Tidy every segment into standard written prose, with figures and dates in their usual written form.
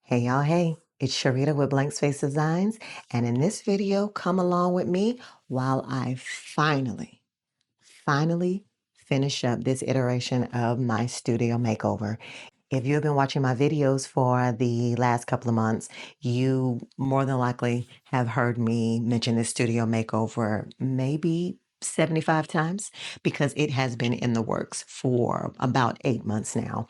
Hey y'all, hey, it's Sharita with Blank Space Designs, and in this video, come along with me while I finally finish up this iteration of my studio makeover. If you've been watching my videos for the last couple of months, you more than likely have heard me mention this studio makeover maybe 75 times because it has been in the works for about 8 months now.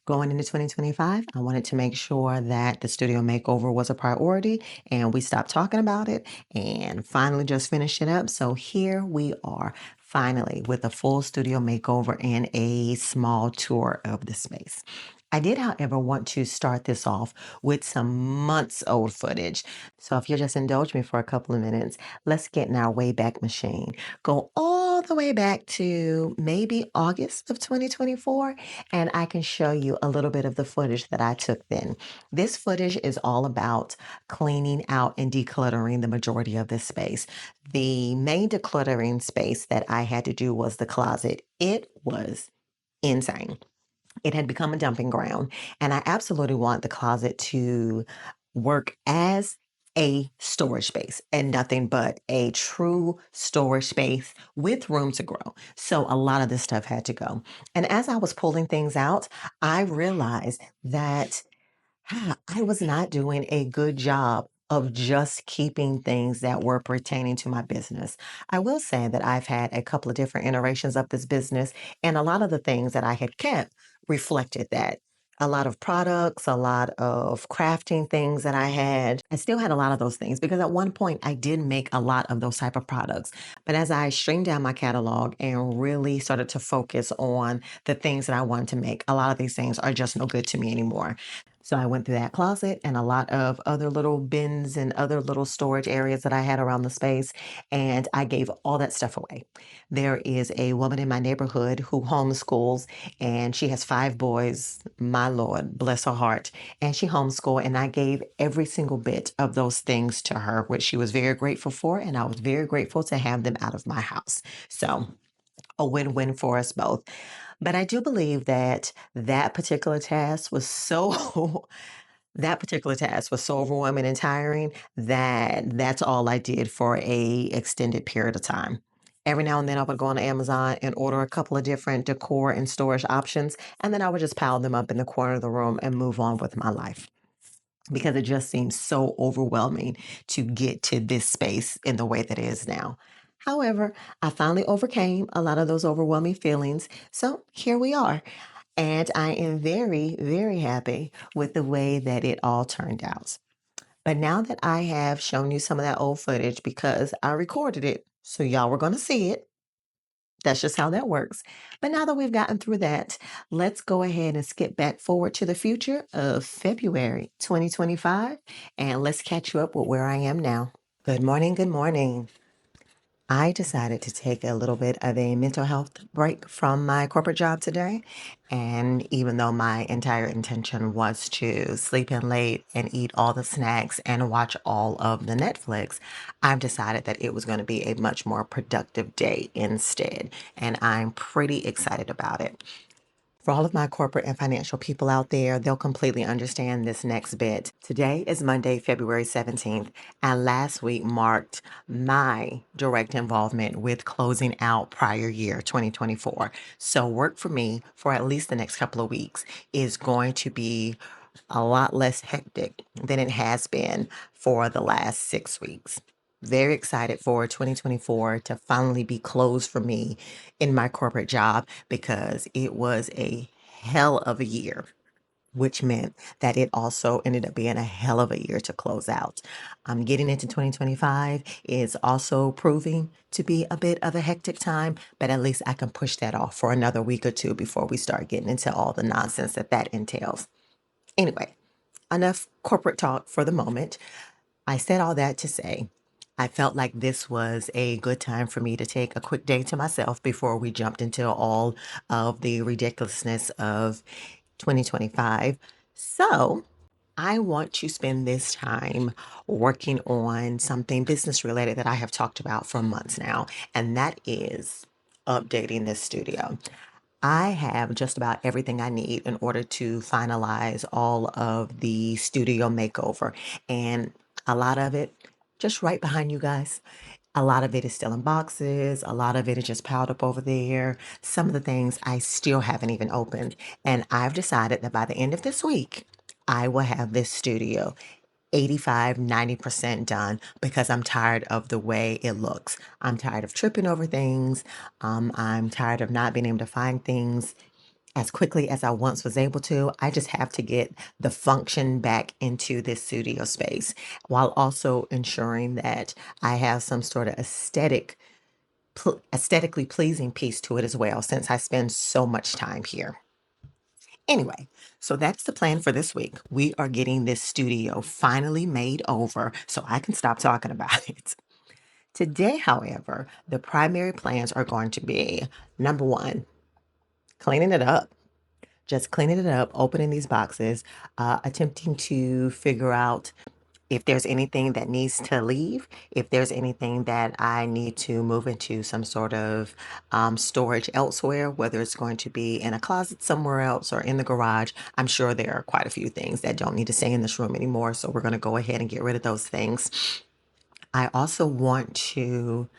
Going into 2025, I wanted to make sure that the studio makeover was a priority and we stopped talking about it and finally just finished it up. So here we are, finally, with a full studio makeover and a small tour of the space. I did, however, want to start this off with some months old footage. So if you'll just indulge me for a couple of minutes, let's get in our Wayback Machine. Go all the way back to maybe August of 2024 and I can show you a little bit of the footage that I took then. This footage is all about cleaning out and decluttering the majority of this space. The main decluttering space that I had to do was the closet. It was insane. It had become a dumping ground, and I absolutely want the closet to work as a storage space and nothing but a true storage space with room to grow. So a lot of this stuff had to go. And as I was pulling things out, I realized that I was not doing a good job of just keeping things that were pertaining to my business. I will say that I've had a couple of different iterations of this business, and a lot of the things that I had kept reflected that. A lot of products, a lot of crafting things that I had. I still had a lot of those things because at one point I did make a lot of those type of products. But as I streamed down my catalog and really started to focus on the things that I wanted to make, a lot of these things are just no good to me anymore. So I went through that closet and a lot of other little bins and other little storage areas that I had around the space, and I gave all that stuff away. There is a woman in my neighborhood who homeschools, and she has 5 boys. My Lord, bless her heart. And she homeschooled, and I gave every single bit of those things to her, which she was very grateful for, and I was very grateful to have them out of my house. So a win-win for us both. But I do believe that that particular task was so that particular task was so overwhelming and tiring that that's all I did for a extended period of time. Every now and then I would go on Amazon and order a couple of different decor and storage options, and then I would just pile them up in the corner of the room and move on with my life because it just seems so overwhelming to get to this space in the way that it is now. However, I finally overcame a lot of those overwhelming feelings. So here we are. And I am very, very happy with the way that it all turned out. But now that I have shown you some of that old footage because I recorded it, so y'all were going to see it. That's just how that works. But now that we've gotten through that, let's go ahead and skip back forward to the future of February 2025 and let's catch you up with where I am now. Good morning. Good morning. I decided to take a little bit of a mental health break from my corporate job today. And even though my entire intention was to sleep in late and eat all the snacks and watch all of the Netflix, I've decided that it was going to be a much more productive day instead. And I'm pretty excited about it. For all of my corporate and financial people out there, they'll completely understand this next bit. Today is Monday, February 17th, and last week marked my direct involvement with closing out prior year 2024. So work for me for at least the next couple of weeks is going to be a lot less hectic than it has been for the last 6 weeks. Very excited for 2024 to finally be closed for me in my corporate job because it was a hell of a year, which meant that it also ended up being a hell of a year to close out. Getting into 2025 is also proving to be a bit of a hectic time, but at least I can push that off for another week or two before we start getting into all the nonsense that that entails. Anyway, enough corporate talk for the moment. I said all that to say I felt like this was a good time for me to take a quick day to myself before we jumped into all of the ridiculousness of 2025. So I want to spend this time working on something business related that I have talked about for months now, and that is updating this studio. I have just about everything I need in order to finalize all of the studio makeover. And a lot of it just right behind you guys. A lot of it is still in boxes. A lot of it is just piled up over there. Some of the things I still haven't even opened. And I've decided that by the end of this week, I will have this studio 85, 90% done because I'm tired of the way it looks. I'm tired of tripping over things. I'm tired of not being able to find things as quickly as I once was able to. I just have to get the function back into this studio space while also ensuring that I have some sort of aesthetically pleasing piece to it as well, since I spend so much time here. Anyway, so that's the plan for this week. We are getting this studio finally made over so I can stop talking about it. Today, however, the primary plans are going to be number one, cleaning it up. Just cleaning it up, opening these boxes, attempting to figure out if there's anything that needs to leave, if there's anything that I need to move into some sort of storage elsewhere, whether it's going to be in a closet somewhere else or in the garage. I'm sure there are quite a few things that don't need to stay in this room anymore, so we're going to go ahead and get rid of those things. I also want to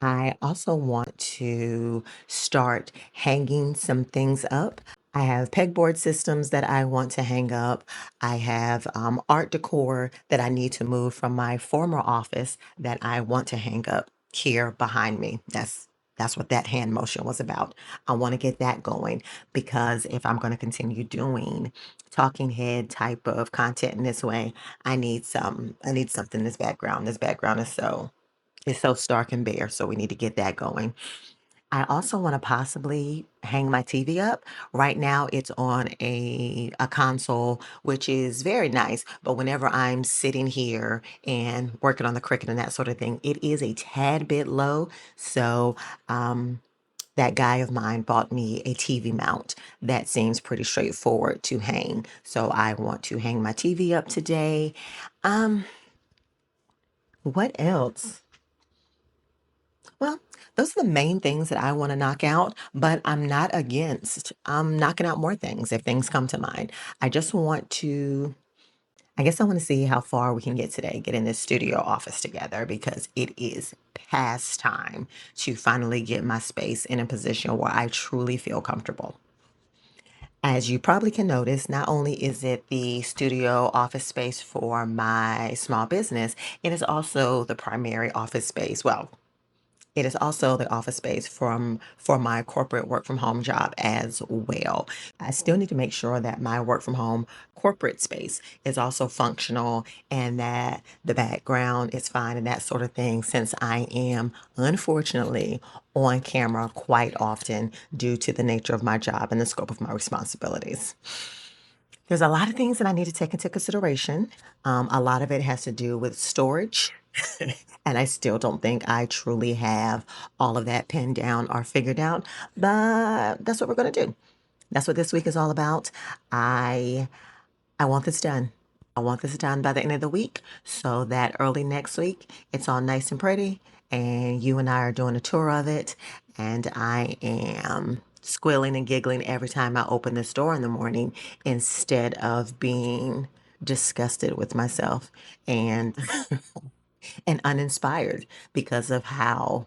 I also want to start hanging some things up. I have pegboard systems that I want to hang up. I have art decor that I need to move from my former office that I want to hang up here behind me. That's what that hand motion was about. I want to get that going because if I'm going to continue doing talking head type of content in this way, I need something in this background. This background is so stark and bare, so we need to get that going. I also want to possibly hang my TV up. Right now, it's on a console, which is very nice. But whenever I'm sitting here and working on the Cricut and that sort of thing, it is a tad bit low. So that guy of mine bought me a TV mount that seems pretty straightforward to hang. So I want to hang my TV up today. Um, what else? Well, those are the main things that I want to knock out, but I'm not against knocking out more things if things come to mind. I just want to, I guess I want to see how far we can get today, getting this studio office together because it is past time to finally get my space in a position where I truly feel comfortable. As you probably can notice, not only is it the studio office space for my small business, it is also the primary office space. Well, it is also the office space for my corporate work from home job as well. I still need to make sure that my work from home corporate space is also functional and that the background is fine and that sort of thing, since I am unfortunately on camera quite often due to the nature of my job and the scope of my responsibilities. There's a lot of things that I need to take into consideration. A lot of it has to do with storage. And I still don't think I truly have all of that pinned down or figured out, but that's what we're going to do. That's what this week is all about. I I want this done. I want this done by the end of the week so that early next week it's all nice and pretty and you and I are doing a tour of it and I am squealing and giggling every time I open this door in the morning instead of being disgusted with myself and and uninspired because of how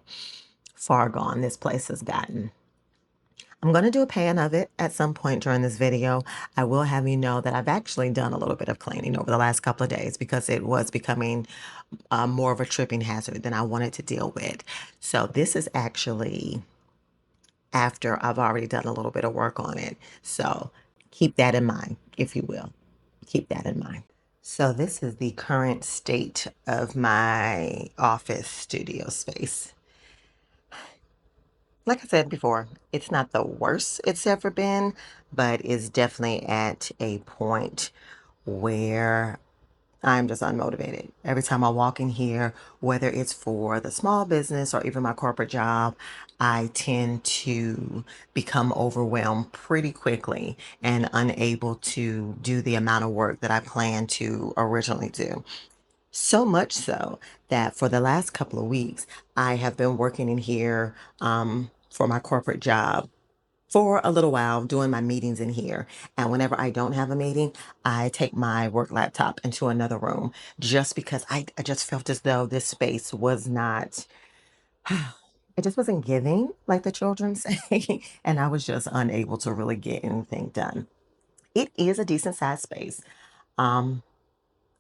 far gone this place has gotten. I'm going to do a pan of it at some point during this video. I will have you know that I've actually done a little bit of cleaning over the last couple of days because it was becoming more of a tripping hazard than I wanted to deal with. So this is actually after I've already done a little bit of work on it. So keep that in mind, if you will. Keep that in mind. So this is the current state of my office studio space. Like I said before, it's not the worst it's ever been, but it's definitely at a point where I'm just unmotivated. Every time I walk in here, whether it's for the small business or even my corporate job, I tend to become overwhelmed pretty quickly and unable to do the amount of work that I plan to originally do. So much so that for the last couple of weeks, I have been working in here for my corporate job for a little while, doing my meetings in here. And whenever I don't have a meeting, I take my work laptop into another room just because I just felt as though this space was not, it just wasn't giving, like the children say. And I was just unable to really get anything done. It is a decent sized space. Um,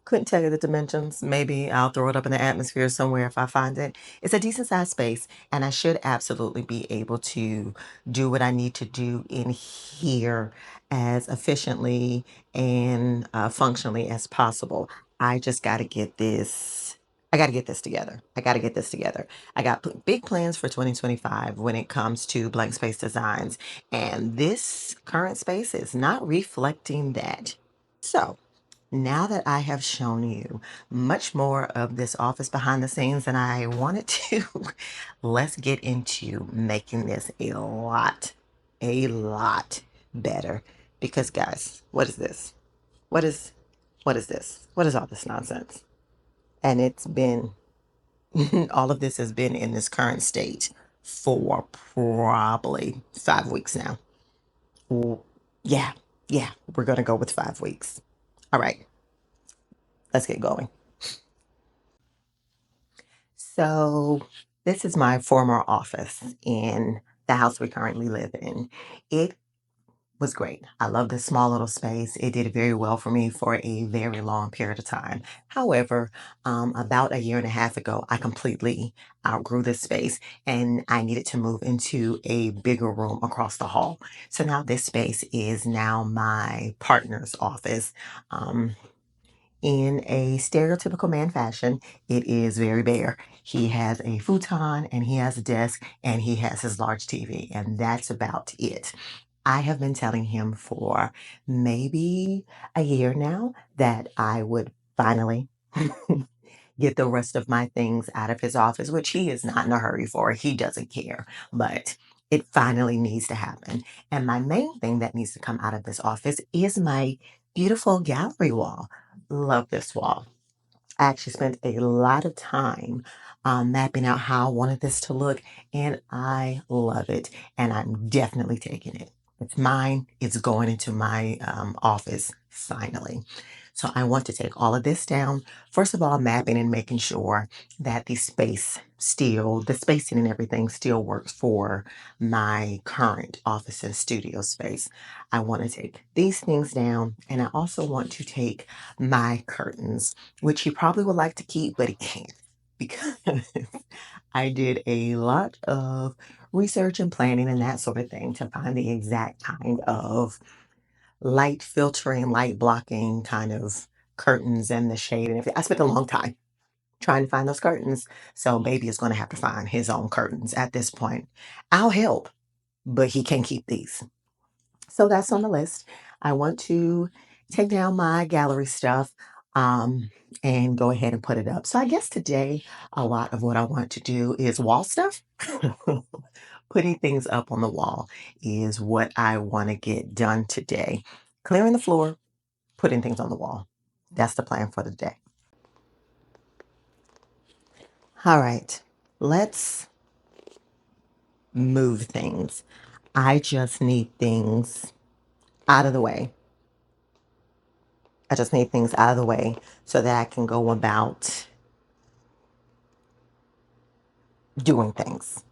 couldn't tell you the dimensions. Maybe I'll throw it up in the atmosphere somewhere if I find it. It's a decent sized space, and I should absolutely be able to do what I need to do in here as efficiently and functionally as possible. I just got to get this. I got to get this together. I got to get this together. I got big plans for 2025 when it comes to blank space designs, and this current space is not reflecting that. So, now that I have shown you much more of this office behind the scenes than I wanted to, let's get into making this a lot better. Because guys, what is this? What is what is this? What is all this nonsense? And it's been all of this has been in this current state for probably 5 weeks now. Well, yeah, yeah, we're gonna go with 5 weeks. All right, let's get going. So, this is my former office in the house we currently live in. It was great. I love this small little space. It did very well for me for a very long period of time. However, about a year and a half ago, I completely outgrew this space and I needed to move into a bigger room across the hall. So now this space is now my partner's office. Um, in a stereotypical man fashion, it is very bare. He has a futon and he has a desk and he has his large TV, and that's about it. I have been telling him for maybe a year now that I would finally get the rest of my things out of his office, which he is not in a hurry for. He doesn't care, but it finally needs to happen. And my main thing that needs to come out of this office is my beautiful gallery wall. Love this wall. I actually spent a lot of time mapping out how I wanted this to look, and I love it. And I'm definitely taking it. It's mine. It's going into my office finally. So I want to take all of this down. First of all, mapping and making sure that the spacing and everything still works for my current office and studio space. I want to take these things down, and I also want to take my curtains, which he probably would like to keep, but he can't because I did a lot of research and planning and that sort of thing to find the exact kind of light filtering, light blocking kind of curtains and the shade and everything. I spent a long time trying to find those curtains. So baby is going to have to find his own curtains at this point. I'll help, but he can't keep these. So that's on the list. I want to take down my gallery stuff and go ahead and put it up. So I guess today, a lot of what I want to do is wall stuff. Putting things up on the wall is what I want to get done today. Clearing the floor, putting things on the wall. That's the plan for the day. All right, let's move things. I just need things out of the way. I just need things out of the way so that I can go about doing things.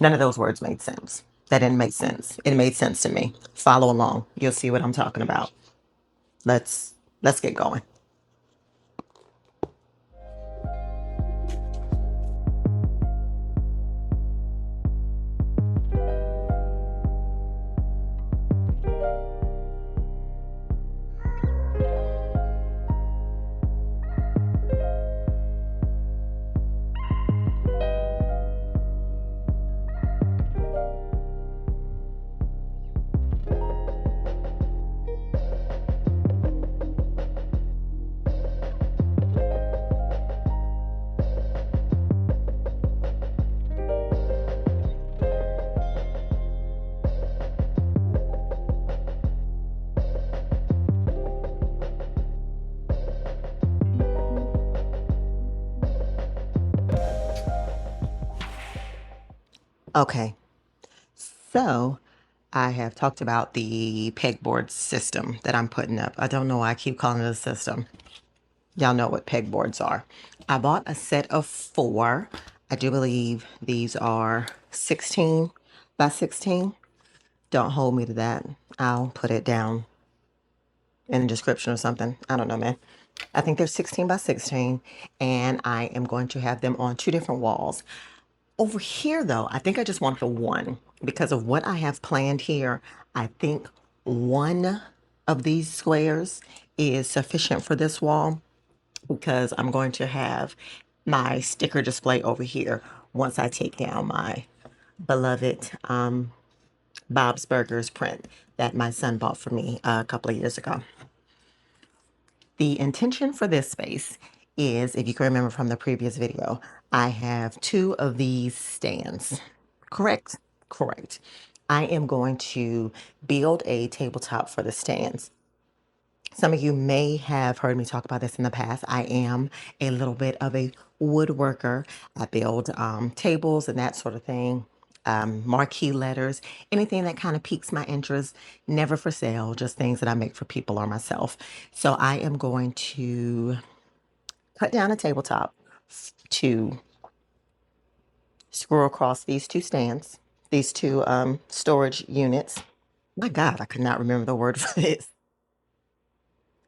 None of those words made sense. That didn't make sense. It made sense to me. Follow along. You'll see what I'm talking about. Let's let's get going. Okay, so I have talked about the pegboard system that I'm putting up. I don't know why I keep calling it a system. Y'all know what pegboards are. I bought a set of 4. I do believe these are 16 by 16. Don't hold me to that. I'll put it down in the description or something. I don't know, man. I think they're 16 by 16, and I am going to have them on 2 different walls. Over here, though, I think I just want the one because of what I have planned here. I think one of these squares is sufficient for this wall because I'm going to have my sticker display over here once I take down my beloved Bob's Burgers print that my son bought for me a couple of years ago. The intention for this space is, if you can remember from the previous video, I have 2 of these stands. Correct? Correct. I am going to build a tabletop for the stands. Some of you may have heard me talk about this in the past. I am a little bit of a woodworker. I build tables and that sort of thing, marquee letters, anything that kind of piques my interest. Never for sale, just things that I make for people or myself. So I am going to cut down a tabletop to screw across these 2 stands, these 2 storage units. My God, I could not remember the word for this.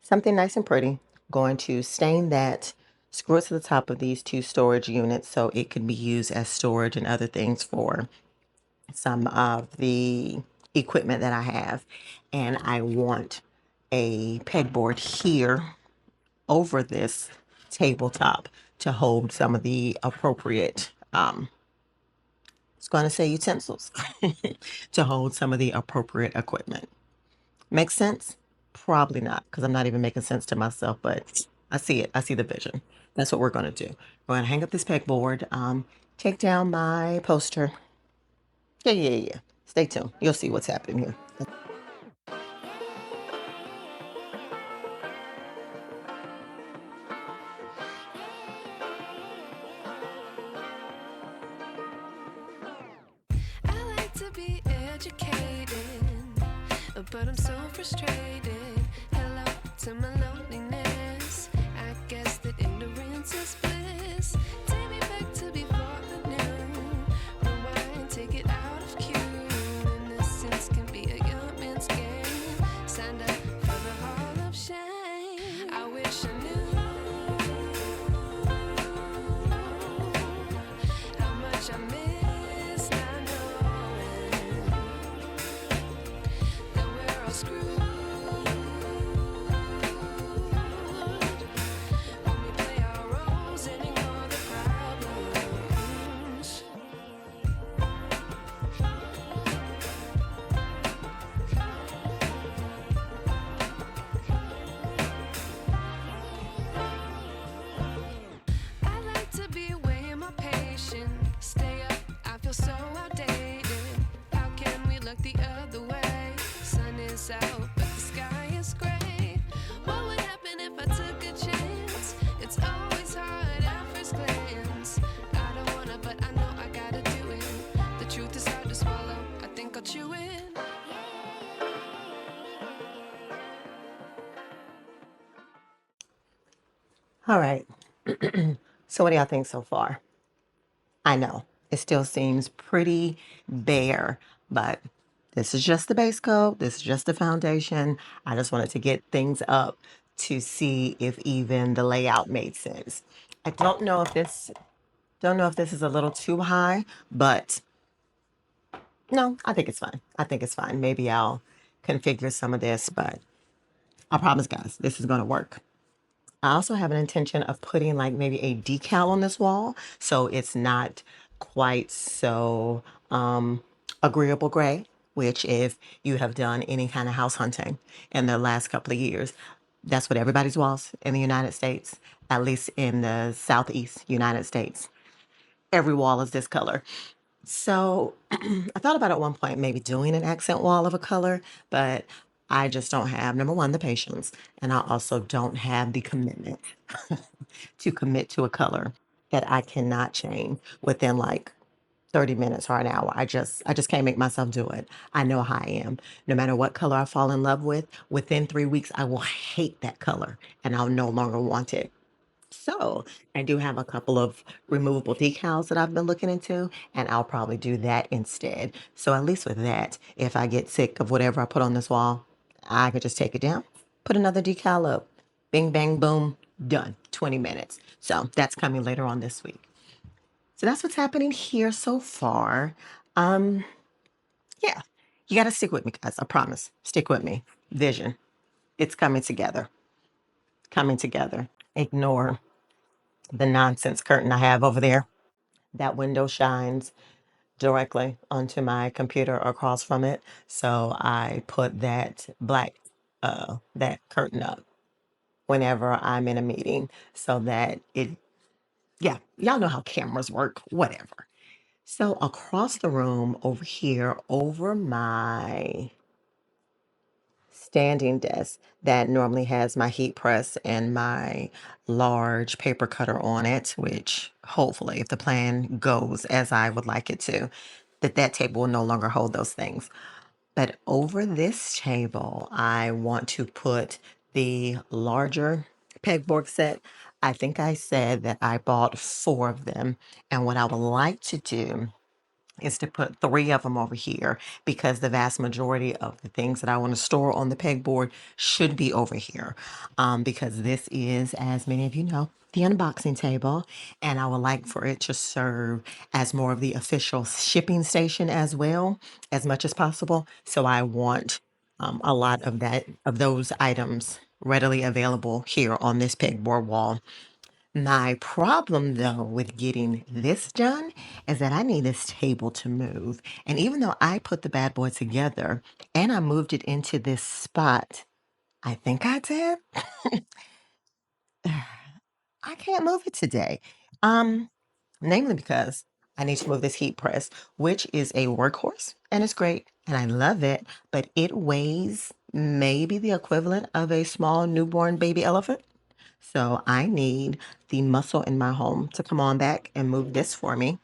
Something nice and pretty. Going to stain that, screw it to the top of these 2 storage units so it can be used as storage and other things for some of the equipment that I have. And I want a pegboard here over this tabletop to hold some of the appropriate, I was going to say utensils, to hold some of the appropriate equipment. Make sense? Probably not, because I'm not even making sense to myself, but I see it. I see the vision. That's what we're going to do. We're going to hang up this pegboard, take down my poster. Yeah. Stay tuned. You'll see what's happening here. I like to be educated, but I'm so frustrated. Hello to my loneliness. I guess that ignorance is bliss. Take me back to before the new. Rewind, take it out of cue. Innocence can be a young man's game. Signed up for the hall of shame. I wish I knew how much I miss not knowing that we're all screwed when we play our roles and ignore the problems. I like to be way more patient. Stay up, I feel so outdated. How can we look the other way? Sun is out, but the sky is gray. What would happen if I took a chance? It's always hard at first glance. I don't wanna, but I know I gotta do it. The truth is hard to swallow. I think I'll chew it. All right. So what do y'all think so far? I know it still seems pretty bare, but this is just the base coat. This is just the foundation. I just wanted to get things up to see if even the layout made sense. I don't know if this is a little too high, but no, I think it's fine. I think it's fine. Maybe I'll configure some of this, but I promise, guys, this is going to work. I also have an intention of putting like maybe a decal on this wall so it's not quite so agreeable gray, which if you have done any kind of house hunting in the last couple of years, that's what everybody's walls in the United States, at least in the Southeast United States. Every wall is this color. So I thought about at one point maybe doing an accent wall of a color, but I just don't have, number one, the patience, and I also don't have the commitment to commit to a color that I cannot change within like 30 minutes or an hour. I just can't make myself do it. I know how I am. No matter what color I fall in love with, within 3 weeks, I will hate that color and I'll no longer want it. So I do have a couple of removable decals that I've been looking into, and I'll probably do that instead. So at least with that, if I get sick of whatever I put on this wall, I could just take it down, put another decal up, bing, bang, boom, done. 20 minutes. So that's coming later on this week. So that's what's happening here so far. Um, yeah, you got to stick with me, guys. I promise. Stick with me. Vision. It's coming together. Coming together. Ignore the nonsense curtain I have over there. That window shines directly onto my computer across from it. So I put that that curtain up whenever I'm in a meeting so that yeah, y'all know how cameras work, whatever. So across the room over here, over my standing desk that normally has my heat press and my large paper cutter on it, which hopefully, if the plan goes as I would like it to, that table will no longer hold those things. But over this table, I want to put the larger pegboard set. I think I said that I bought 4 of them. And what I would like to do is to put 3 of them over here because the vast majority of the things that I want to store on the pegboard should be over here. Because this is, as many of you know, the unboxing table, and I would like for it to serve as more of the official shipping station as well, as much as possible. So I want a lot of those items readily available here on this pegboard wall. My problem, though, with getting this done is that I need this table to move. And even though I put the bad boy together and I moved it into this spot, I think I did, I can't move it today. Um, Namely because I need to move this heat press, which is a workhorse and it's great and I love it, but it weighs maybe the equivalent of a small newborn baby elephant. So I need the muscle in my home to come on back and move this for me.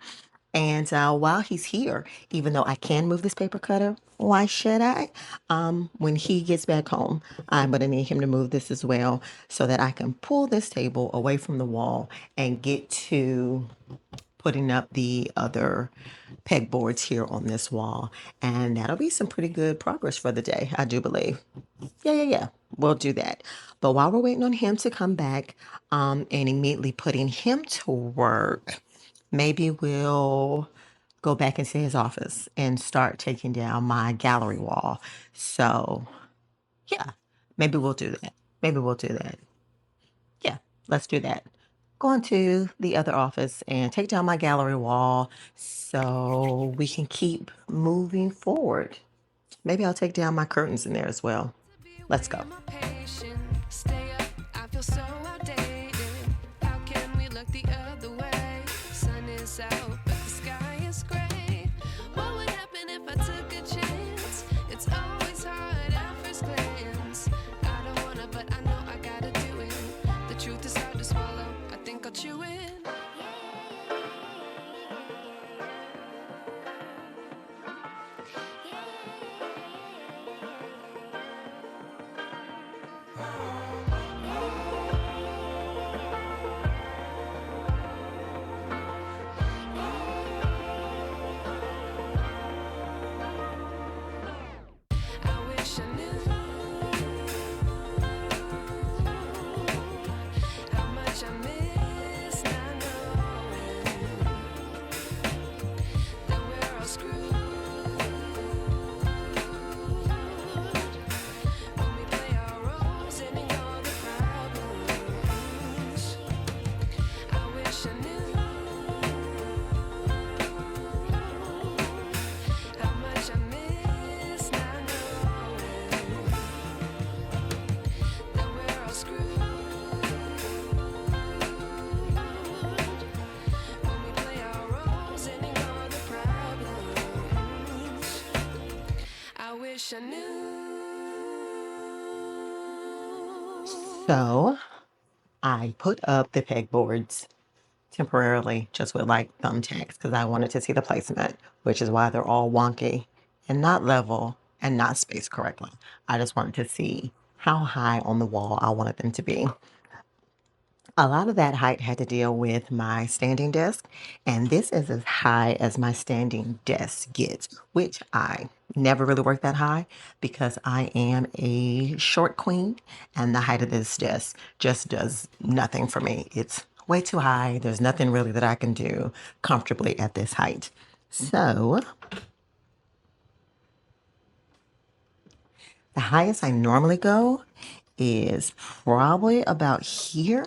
And while he's here, even though I can move this paper cutter, why should I? When he gets back home, I'm going to need him to move this as well so that I can pull this table away from the wall and get to putting up the other pegboards here on this wall. And that'll be some pretty good progress for the day, I do believe. Yeah. We'll do that. But while we're waiting on him to come back, and immediately putting him to work, maybe we'll go back into his office and start taking down my gallery wall. So, yeah, maybe we'll do that. Maybe we'll do that. Yeah, let's do that. Go into the other office and take down my gallery wall so we can keep moving forward. Maybe I'll take down my curtains in there as well. Let's go. My patience, stay up, I feel so outdated. How can we look the other way? Sun is out, but the sky is gray. What would happen if I took a chance? It's always hard at first glance. I don't wanna, but I know I gotta do it. The truth is hard to swallow, I think I'll chew it. I wish I knew how much I miss not knowing that we're all screwed when we play our roles and ignore the problems. I wish I knew how much I miss not knowing that we're all screwed when we play our roles and ignore the problems. I wish I knew. So I put up the pegboards temporarily just with like thumbtacks because I wanted to see the placement, which is why they're all wonky and not level and not spaced correctly. I just wanted to see how high on the wall I wanted them to be. A lot of that height had to deal with my standing desk, and this is as high as my standing desk gets, which I never really work that high because I am a short queen, and the height of this desk just does nothing for me. It's way too high. There's nothing really that I can do comfortably at this height. So the highest I normally go is probably about here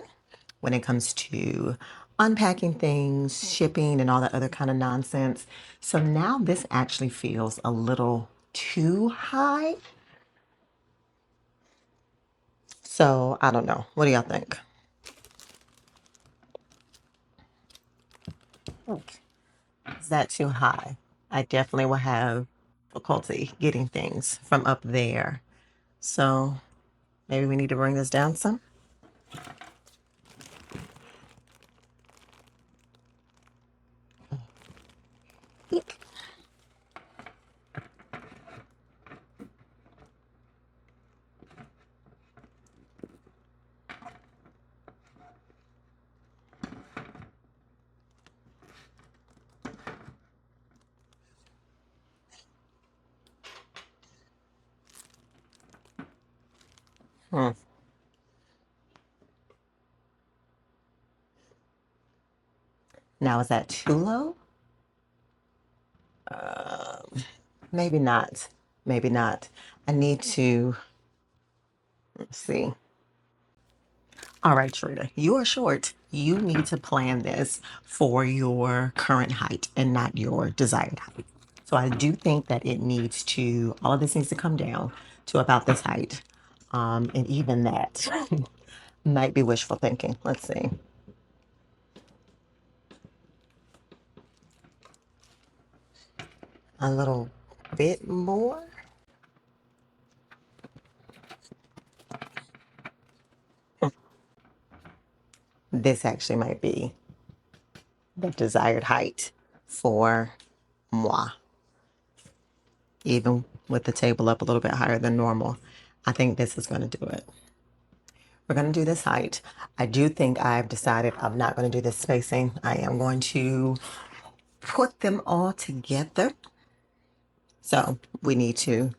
when it comes to unpacking things, shipping, and all that other kind of nonsense. So now this actually feels a little too high. So I don't know. What do y'all think? Is that too high? I definitely will have difficulty getting things from up there. So maybe we need to bring this down some. Eek. Hmm. Now, is that too low? Maybe not. Maybe not. I need to, let's see. All right, Trina, you are short. You need to plan this for your current height and not your desired height. So I do think that it needs to, all of this needs to come down to about this height. And even that might be wishful thinking. Let's see. A little bit more. This actually might be the desired height for moi, even with the table up a little bit higher than normal. I think this is going to do it. We're going to do this height. I do think I've decided I'm not going to do this spacing. I am going to put them all together. So we need to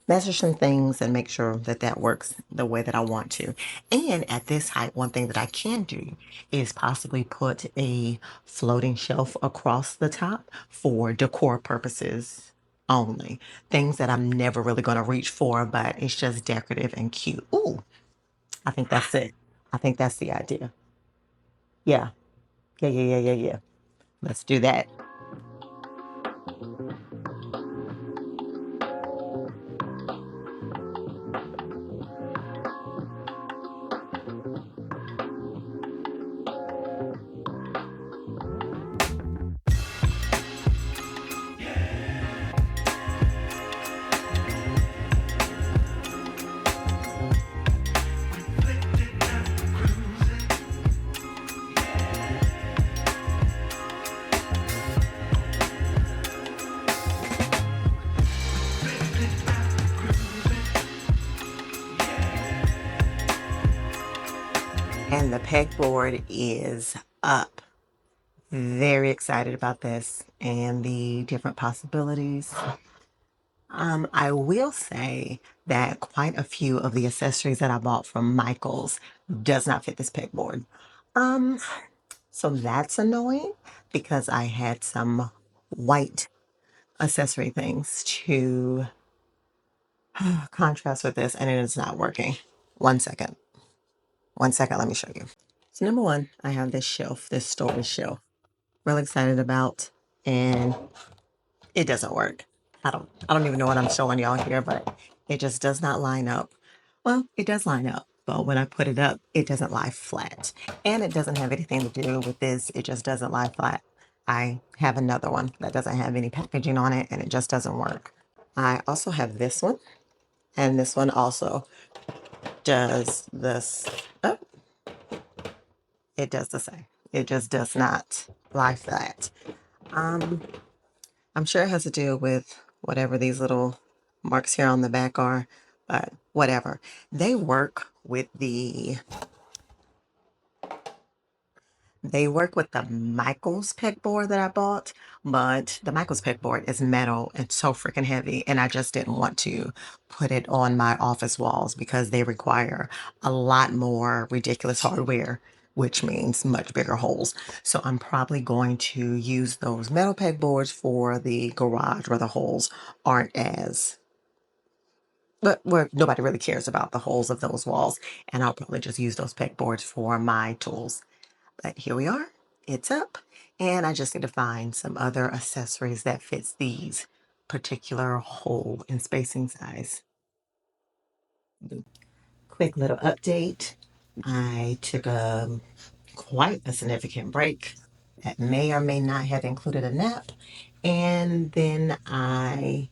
measure some things and make sure that that works the way that I want to. And at this height, one thing that I can do is possibly put a floating shelf across the top for decor purposes only. Things that I'm never really going to reach for, but it's just decorative and cute. Ooh, I think that's it. I think that's the idea. Yeah. Yeah. Let's do that. And the pegboard is up. Very excited about this and the different possibilities. I will say that quite a few of the accessories that I bought from Michael's does not fit this pegboard. Um, so that's annoying because I had some white accessory things to contrast with this and it is not working. One second. One second, let me show you. So number one, I have this shelf, this storage shelf. Really excited about, and it doesn't work. I don't even know what I'm showing y'all here, but it just does not line up. Well, it does line up, but when I put it up, it doesn't lie flat. And it doesn't have anything to do with this. It just doesn't lie flat. I have another one that doesn't have any packaging on it and it just doesn't work. I also have this one, and this one also does this. Oh, it does the same. It just does not like that. Um, I'm sure it has to do with whatever these little marks here on the back are, but whatever. They work with the Michaels pegboard that I bought, but the Michaels pegboard is metal and so freaking heavy, and I just didn't want to put it on my office walls because they require a lot more ridiculous hardware, which means much bigger holes. So I'm probably going to use those metal pegboards for the garage where the holes aren't as, but where nobody really cares about the holes of those walls, and I'll probably just use those pegboards for my tools. But here we are, it's up, and I just need to find some other accessories that fits these particular hole and spacing size. Quick little update. I took quite a significant break that may or may not have included a nap, and then I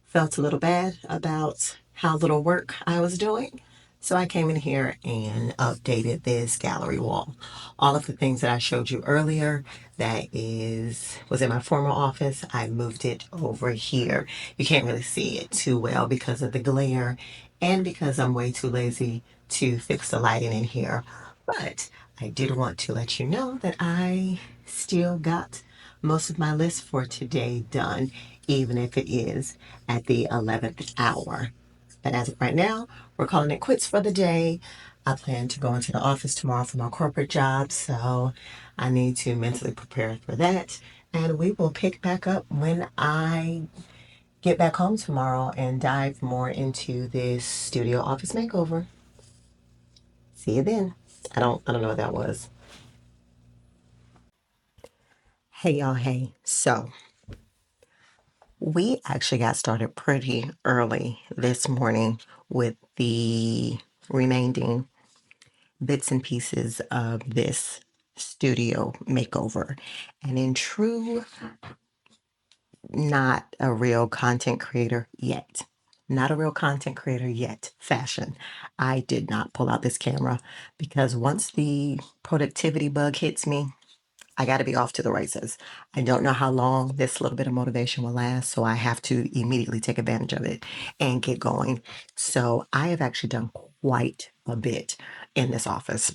felt a little bad about how little work I was doing. So I came in here and updated this gallery wall. All of the things that I showed you earlier that was in my former office, I moved it over here. You can't really see it too well because of the glare and because I'm way too lazy to fix the lighting in here. But I did want to let you know that I still got most of my list for today done, even if it is at the 11th hour. But as of right now, we're calling it quits for the day. I plan to go into the office tomorrow for my corporate job, so I need to mentally prepare for that. And we will pick back up when I get back home tomorrow and dive more into this studio office makeover. See you then. I don't know what that was. Hey y'all, hey. So we actually got started pretty early this morning with the remaining bits and pieces of this studio makeover. And in true, not a real content creator yet, not a real content creator yet fashion, I did not pull out this camera because once the productivity bug hits me, I got to be off to the races. I don't know how long this little bit of motivation will last, so I have to immediately take advantage of it and get going. So I have actually done quite a bit in this office.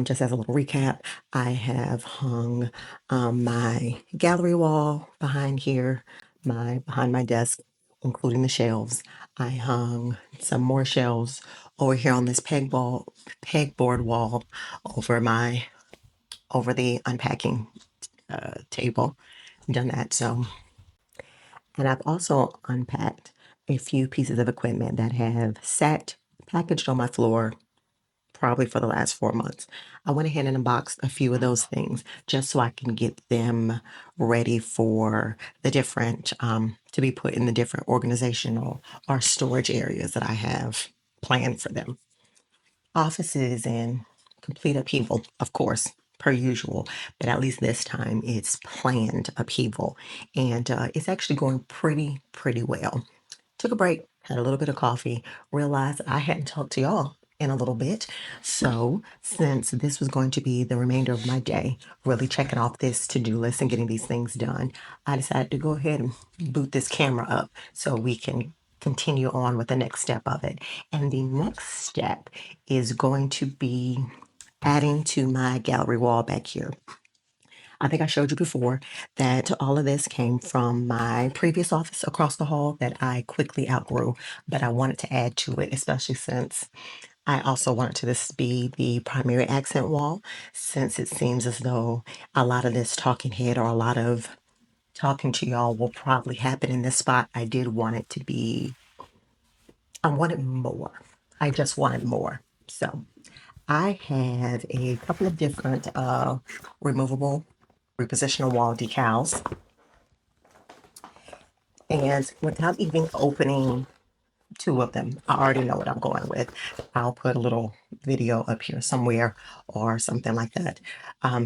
Just as a little recap, I have hung my gallery wall behind here, behind my desk, including the shelves. I hung some more shelves over here on this pegboard wall over over the unpacking table. Done that. So, and I've also unpacked a few pieces of equipment that have sat packaged on my floor probably for the last 4 months. I went ahead and unboxed a few of those things just so I can get them ready for the different, to be put in the different organizational or storage areas that I have planned for them. Offices in complete upheaval, of course, per usual, but at least this time it's planned upheaval, and it's actually going pretty well. Took a break, had a little bit of coffee, realized I hadn't talked to y'all in a little bit. So, since this was going to be the remainder of my day, really checking off this to do list and getting these things done, I decided to go ahead and boot this camera up so we can continue on with the next step of it. And the next step is going to be adding to my gallery wall back here. I think I showed you before that all of this came from my previous office across the hall that I quickly outgrew, but I wanted to add to it, especially since I also wanted to this be the primary accent wall, since it seems as though a lot of this talking head or a lot of talking to y'all will probably happen in this spot. I did want it to be, I wanted more. I just wanted more. So I have a couple of different removable repositional wall decals. And without even opening two of them, I already know what I'm going with. I'll put a little video up here somewhere or something like that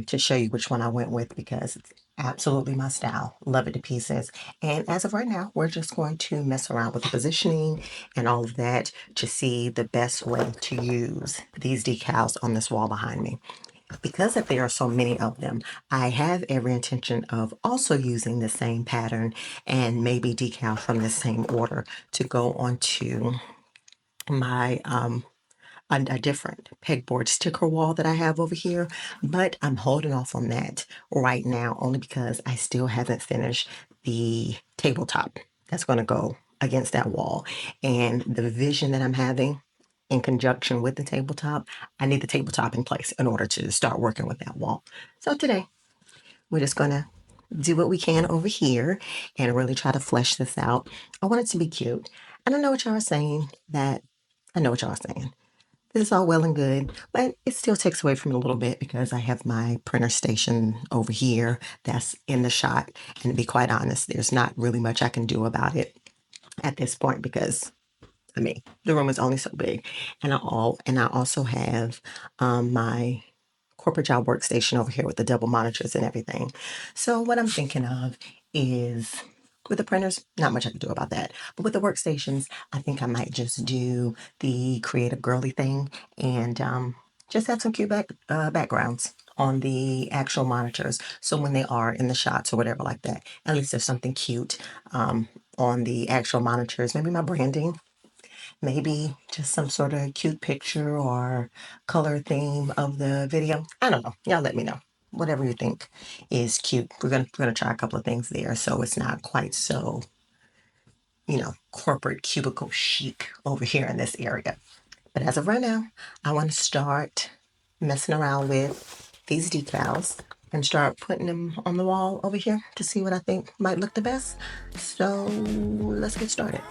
to show you which one I went with because it's absolutely my style. Love it to pieces. And as of right now, we're just going to mess around with the positioning and all of that to see the best way to use these decals on this wall behind me. Because if there are so many of them, I have every intention of also using the same pattern and maybe decal from the same order to go onto my a different pegboard sticker wall that I have over here, but I'm holding off on that right now only because I still haven't finished the tabletop that's going to go against that wall. And the vision that I'm having in conjunction with the tabletop, I need the tabletop in place in order to start working with that wall. So today, we're just going to do what we can over here and really try to flesh this out. I want it to be cute. And I know what y'all are saying, that I know what y'all are saying. This is all well and good, but it still takes away from it a little bit because I have my printer station over here that's in the shot. And to be quite honest, there's not really much I can do about it at this point because I mean the room is only so big. And I also have my corporate job workstation over here with the double monitors and everything. So what I'm thinking of is with the printers, not much I can do about that. But with the workstations, I think I might just do the creative girly thing and just have some cute backgrounds on the actual monitors. So when they are in the shots or whatever like that, at least there's something cute on the actual monitors. Maybe my branding, maybe just some sort of cute picture or color theme of the video. I don't know. Y'all let me know. Whatever you think is cute. We're gonna try a couple of things there so it's not quite so, corporate cubicle chic over here in this area. But as of right now, I want to start messing around with these decals and start putting them on the wall over here to see what I think might look the best. So let's get started.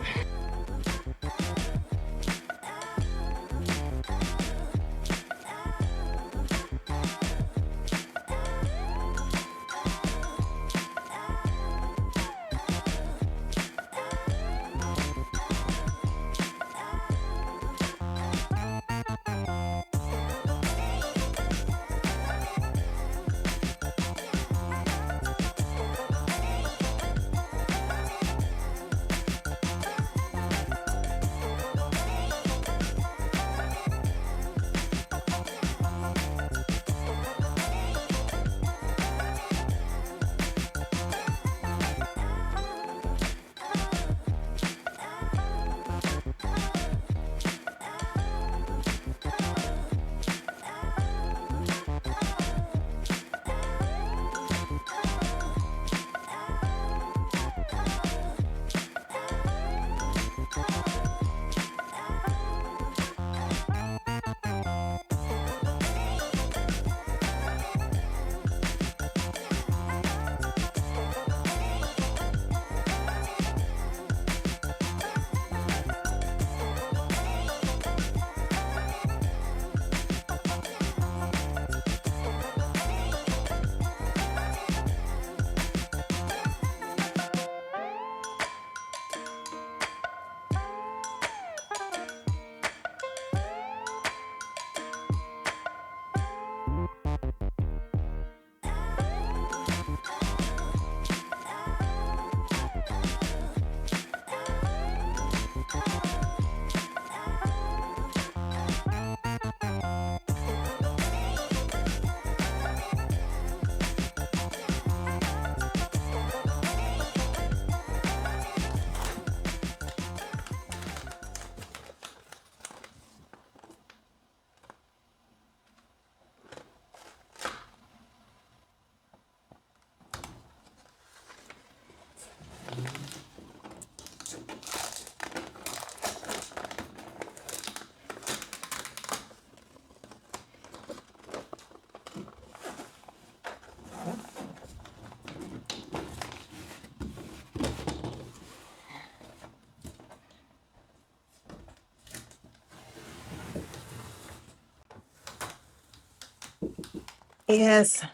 Yes.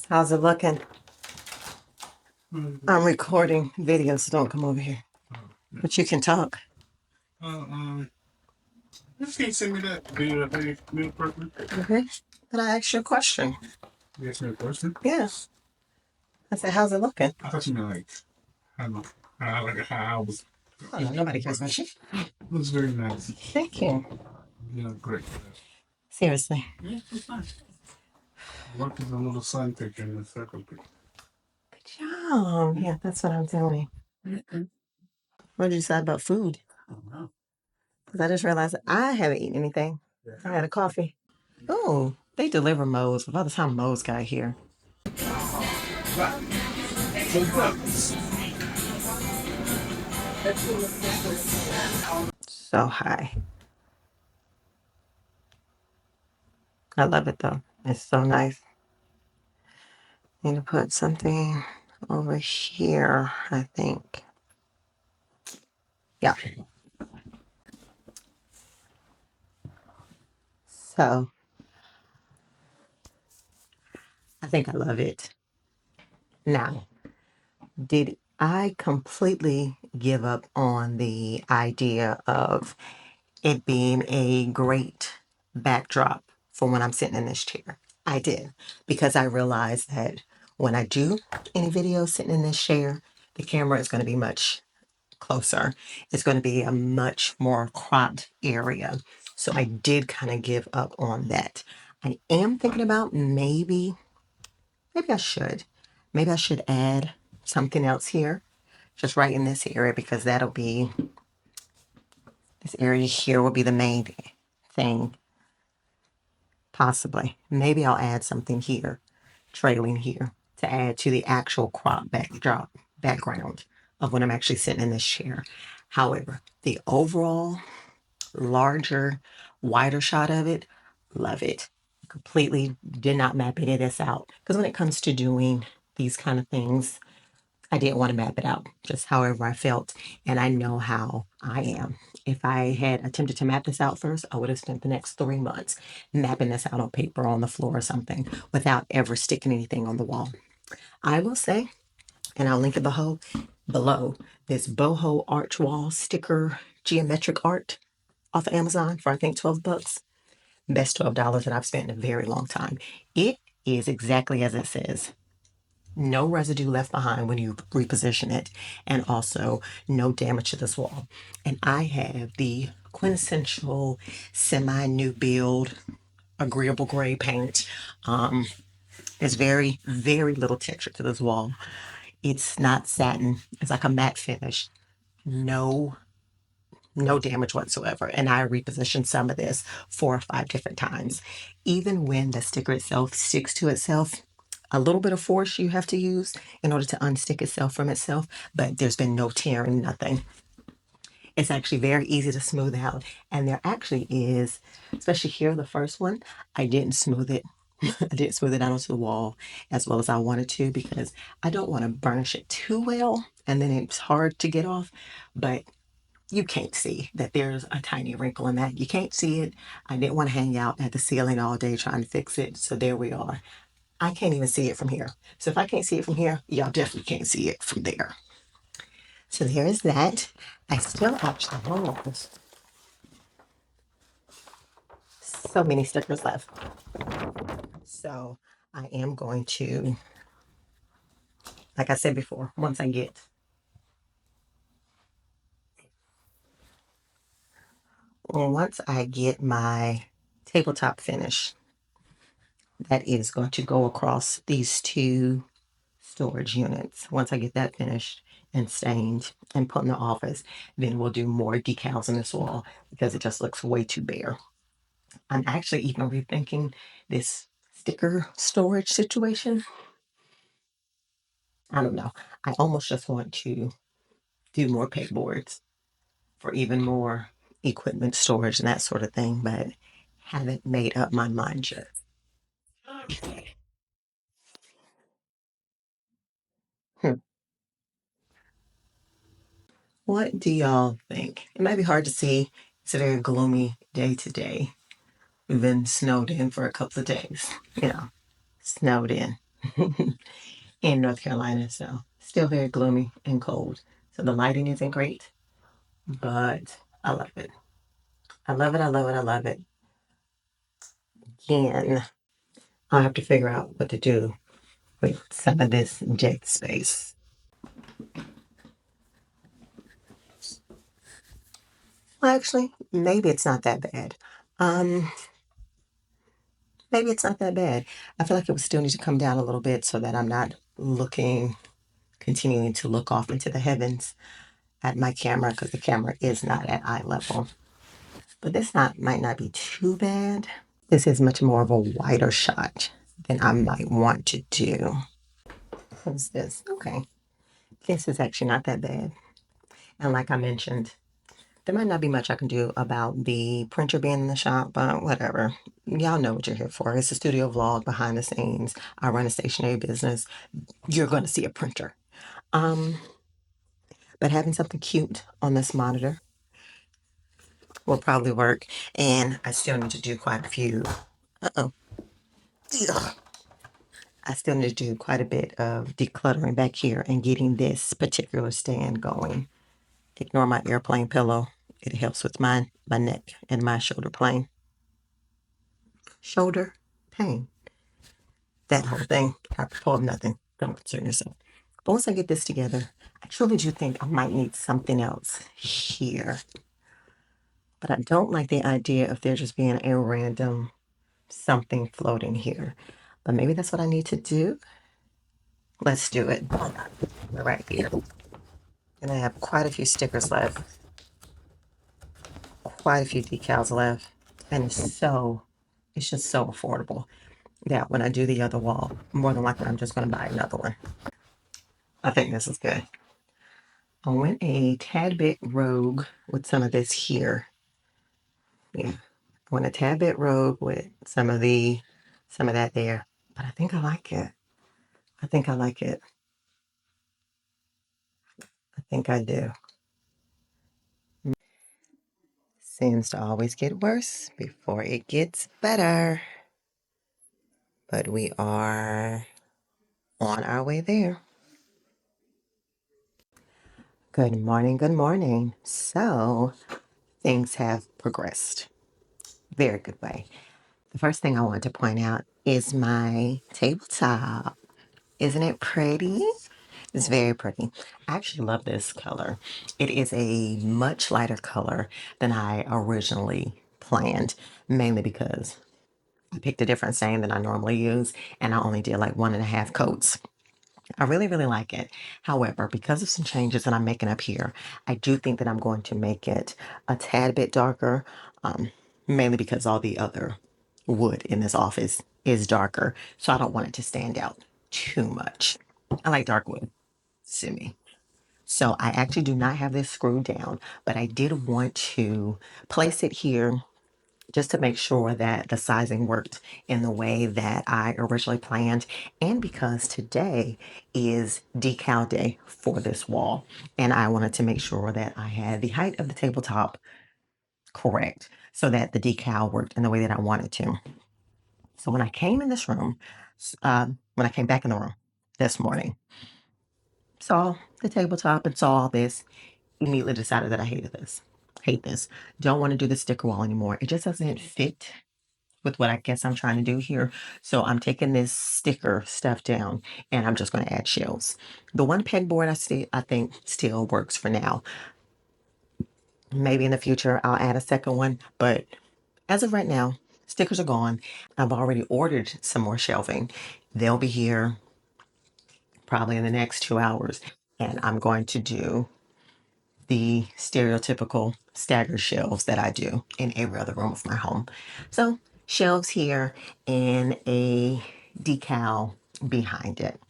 How's it looking? I'm recording videos, so don't come over here. But you can talk. You can't send me that video person. Okay. But I asked you a question. You asked me a question? Yes. I said, how's it looking? I thought you meant like, I don't know, how I was. Oh, no, nobody cares about you. Looks very nice. Thank you. Yeah, great. Seriously. What is a little sign picture in the circle picture? Good job. Yeah, that's what I'm doing. What did you decide about food? Because I just realized that I haven't eaten anything. I had a coffee. Oh, they deliver Moe's. By the time Moe's got here, so high. I love it though. It's so nice. Need to put something over here, I think. Yeah. So I think I love it. Now, did I completely give up on the idea of it being a great backdrop for when I'm sitting in this chair? I did, because I realized that when I do any videos sitting in this chair, the camera is going to be much closer. It's going to be a much more cropped area. So I did kind of give up on that. I am thinking about maybe I should. Maybe I should add something else here, just right in this area, because this area here will be the main thing, possibly. Maybe I'll add something here, trailing here, to add to the actual crop background of when I'm actually sitting in this chair. However, the overall larger, wider shot of it, love it. Completely did not map any of this out. Because when it comes to doing these kind of things, I didn't want to map it out, just however I felt. And I know how I am. If I had attempted to map this out first, I would have spent the next 3 months mapping this out on paper on the floor or something without ever sticking anything on the wall. I will say, and I'll link it below, this boho arch wall sticker geometric art off of Amazon for I think 12 bucks. Best $12 that I've spent in a very long time. It is exactly as it says. No residue left behind when you reposition it, and also no damage to this wall. And I have the quintessential semi new build agreeable gray paint. There's very, very little texture to this wall. It's not satin, it's like a matte finish. No no damage whatsoever. And I repositioned some of this 4 or 5 different times. Even when the sticker itself sticks to itself, a little bit of force you have to use in order to unstick itself from itself, but there's been no tearing, nothing. It's actually very easy to smooth out. And there actually is, especially here, the first one, I didn't smooth it. I didn't smooth it out onto the wall as well as I wanted to, because I don't want to burnish it too well and then it's hard to get off. But you can't see that there's a tiny wrinkle in that. You can't see it. I didn't want to hang out at the ceiling all day trying to fix it. So there we are. I can't even see it from here. So if I can't see it from here, y'all definitely can't see it from there. So there is that. I still actually have so many stickers left. So I am going to, like I said before, once I get my tabletop finish, that is going to go across these two storage units. Once I get that finished and stained and put in the office, then we'll do more decals on this wall because it just looks way too bare. I'm actually even rethinking this sticker storage situation. I don't know. I almost just want to do more pegboards for even more equipment storage and that sort of thing, but haven't made up my mind yet. Hmm. What do y'all think? It might be hard to see. It's a very gloomy day today. We've been snowed in for a couple of days, snowed in in North Carolina. So still very gloomy and cold. So the lighting isn't great, but I love it. I love it. I love it. I love it. Again, I'll have to figure out what to do with some of this jet space. Well, actually, maybe it's not that bad. Um, Maybe it's not that bad. I feel like it would still need to come down a little bit so that I'm not continuing to look off into the heavens at my camera because the camera is not at eye level. But this might not be too bad. This is much more of a wider shot than I might want to do. What's this? Okay. This is actually not that bad. And like I mentioned, there might not be much I can do about the printer being in the shop, but whatever. Y'all know what you're here for. It's a studio vlog behind the scenes. I run a stationery business. You're going to see a printer. Um, but having something cute on this monitor will probably work. And I still need to do quite a few. Uh-oh. Ugh. I still need to do quite a bit of decluttering back here and getting this particular stand going. Ignore my airplane pillow. It helps with my neck and my shoulder pain. That whole thing, apropos of nothing. Don't concern yourself. But once I get this together, I truly do think I might need something else here. But I don't like the idea of there just being a random something floating here. But maybe that's what I need to do. Let's do it. We're right here. And I have quite a few stickers left, quite a few decals left. And it's just so affordable that when I do the other wall, more than likely I'm just going to buy another one. I think this is good. I went a tad bit rogue with some of this here. Yeah, I went a tad bit rogue with some of that there. But I think I like it. I think I like it. I think I do. Seems to always get worse before it gets better. But we are on our way there. Good morning, good morning. So things have progressed. Very good way. The first thing I want to point out is my tabletop. Isn't it pretty? It's very pretty. I actually love this color. It is a much lighter color than I originally planned, mainly because I picked a different stain than I normally use, and I only did like 1.5 coats. I really, really like it. However, because of some changes that I'm making up here, I do think that I'm going to make it a tad bit darker, mainly because all the other wood in this office is darker. So I don't want it to stand out too much. I like dark wood. Sue me. So I actually do not have this screwed down, but I did want to place it here just to make sure that the sizing worked in the way that I originally planned. And because today is decal day for this wall, and I wanted to make sure that I had the height of the tabletop correct so that the decal worked in the way that I wanted to. So when I came in this room, when I came back in the room this morning, saw the tabletop and saw all this, immediately decided that I hated this. Hate this. Don't want to do the sticker wall anymore. It just doesn't fit with what I guess I'm trying to do here. So I'm taking this sticker stuff down and I'm just going to add shelves. The one pegboard I think still works for now. Maybe in the future I'll add a second one, but as of right now, stickers are gone. I've already ordered some more shelving. They'll be here probably in the next 2 hours, and I'm going to do the stereotypical staggered shelves that I do in every other room of my home. So shelves here and a decal behind it.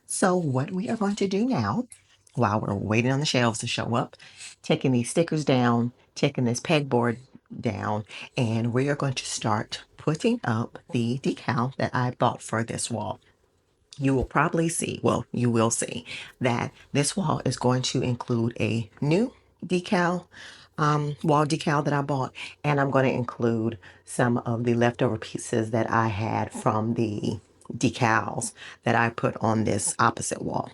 So what we are going to do now, while we're waiting on the shelves to show up, taking these stickers down, taking this pegboard down, and we are going to start putting up the decal that I bought for this wall. You will probably see, well, you will see that this wall is going to include a new decal, wall decal that I bought, and I'm going to include some of the leftover pieces that I had from the decals that I put on this opposite wall.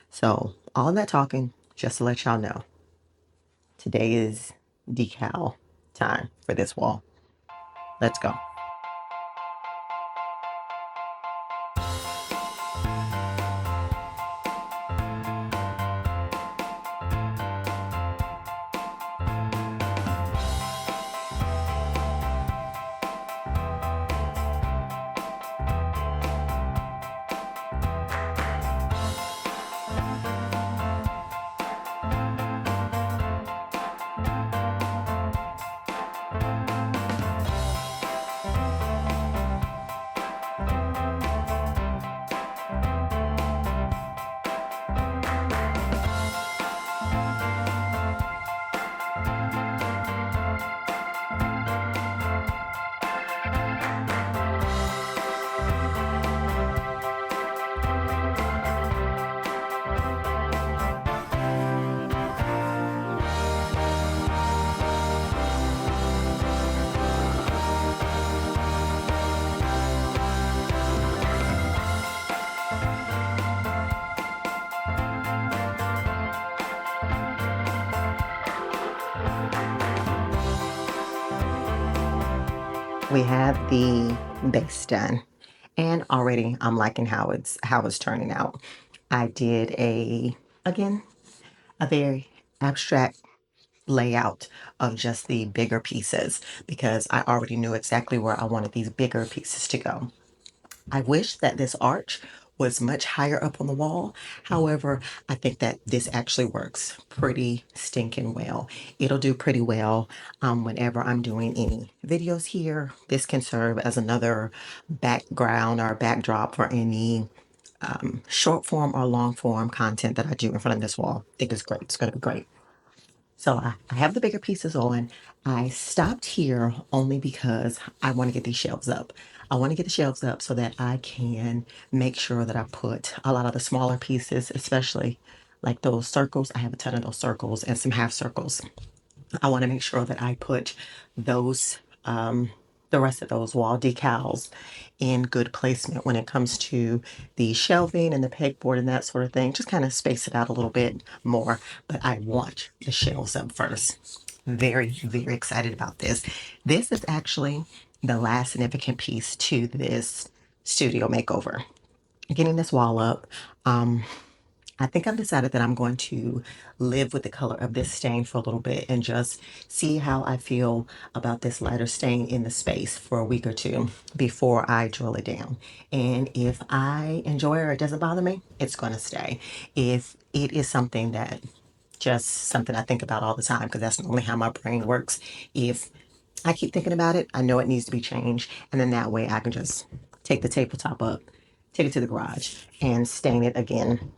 So all that talking, just to let y'all know, today is decal time for this wall. Let's go. we have the base done, and already I'm liking how it's turning out. I did again a very abstract layout of just the bigger pieces because I already knew exactly where I wanted these bigger pieces to go. I wish that this arch was much higher up on the wall. However, I think that this actually works pretty stinking well. It'll do pretty well whenever I'm doing any videos here. This can serve as another background or backdrop for any short form or long form content that I do in front of this wall. I think it's great. It's going to be great. So I have the bigger pieces on. I stopped here only because I want to get these shelves up. I want to get the shelves up so that I can make sure that I put a lot of the smaller pieces, especially like those circles. I have a ton of those circles and some half circles. I want to make sure that I put those, the rest of those wall decals in good placement when it comes to the shelving and the pegboard and that sort of thing. Just kind of space it out a little bit more, but I want the shelves up first. Very, very excited about this. This is actually the last significant piece to this studio makeover. Getting this wall up. I think I've decided that I'm going to live with the color of this stain for a little bit and just see how I feel about this lighter stain in the space for a week or two before I drill it down. And if I enjoy it or it doesn't bother me, it's going to stay. If it is something that just something I think about all the time, because that's normally how my brain works. If I keep thinking about it, I know it needs to be changed. And then that way I can just take the tabletop up, take it to the garage, and stain it again,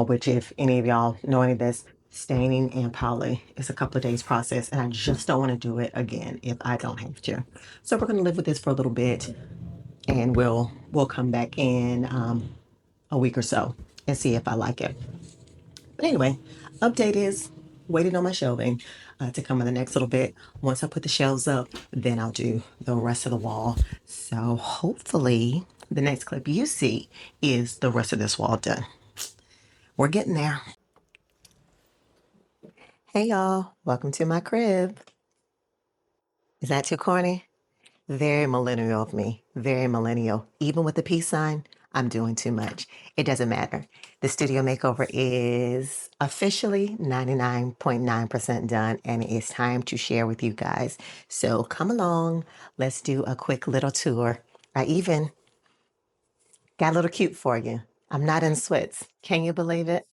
which if any of y'all know any of this, staining and poly is a couple of days process, and I just don't want to do it again if I don't have to. So we're going to live with this for a little bit, and we'll come back in a week or so and see if I like it. But anyway, update is waiting on my shelving to come in the next little bit. Once I put the shelves up, then I'll do the rest of the wall. So hopefully the next clip you see is the rest of this wall done. We're getting there. Hey y'all, welcome to my crib. Is that too corny? Very millennial of me, very millennial. Even with the peace sign, I'm doing too much. It doesn't matter. The studio makeover is officially 99.9% done, and it's time to share with you guys. So come along, let's do a quick little tour. I even got a little cute for you. I'm not in sweats. Can you believe it?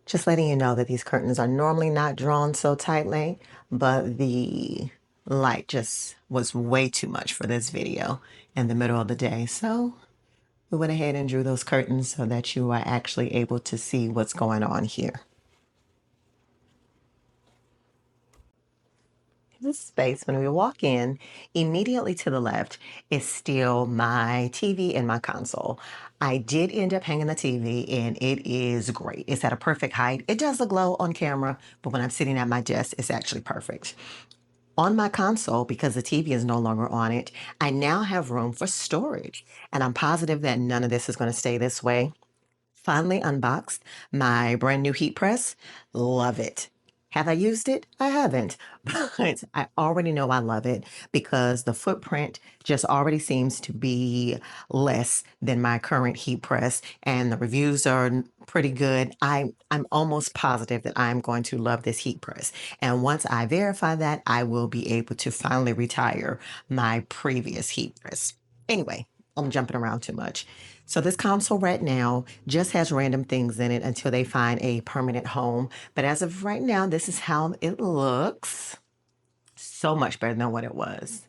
Just letting you know that these curtains are normally not drawn so tightly, but the light just was way too much for this video in the middle of the day. So we went ahead and drew those curtains so that you are actually able to see what's going on here. This space, when we walk in, immediately to the left is still my TV and my console. I did end up hanging the TV, and it is great. It's at a perfect height. It does look low on camera, but when I'm sitting at my desk, it's actually perfect. On my console, because the TV is no longer on it, I now have room for storage. And I'm positive that none of this is going to stay this way. Finally unboxed my brand new heat press. Love it. Have I used it? I haven't, but I already know I love it because the footprint just already seems to be less than my current heat press, and the reviews are pretty good. I'm almost positive that I'm going to love this heat press. And once I verify that, I will be able to finally retire my previous heat press. Anyway, I'm jumping around too much. So this console right now just has random things in it until they find a permanent home. But as of right now, this is how it looks. So much better than what it was.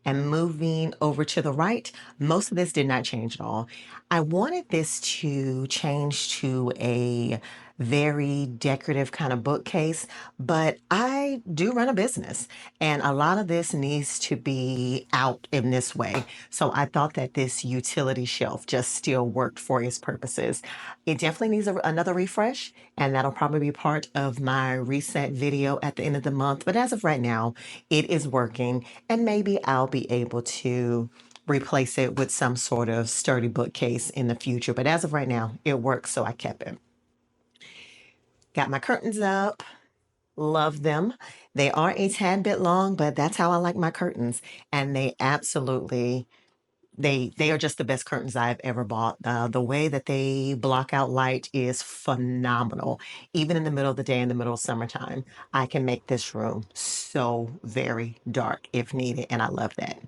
And moving over to the right, most of this did not change at all. I wanted this to change to a very decorative kind of bookcase, but I do run a business and a lot of this needs to be out in this way. So I thought that this utility shelf just still worked for its purposes. It definitely needs another refresh, and that'll probably be part of my reset video at the end of the month. But as of right now, it is working, and maybe I'll be able to replace it with some sort of sturdy bookcase in the future. But as of right now, it works, so I kept it. Got my curtains up. Love them. They are a tad bit long, but that's how I like my curtains. And they absolutely they are just the best curtains I've ever bought. The way that they block out light is phenomenal. Even in the middle of the day, in the middle of summertime, I can make this room so very dark if needed, and I love that.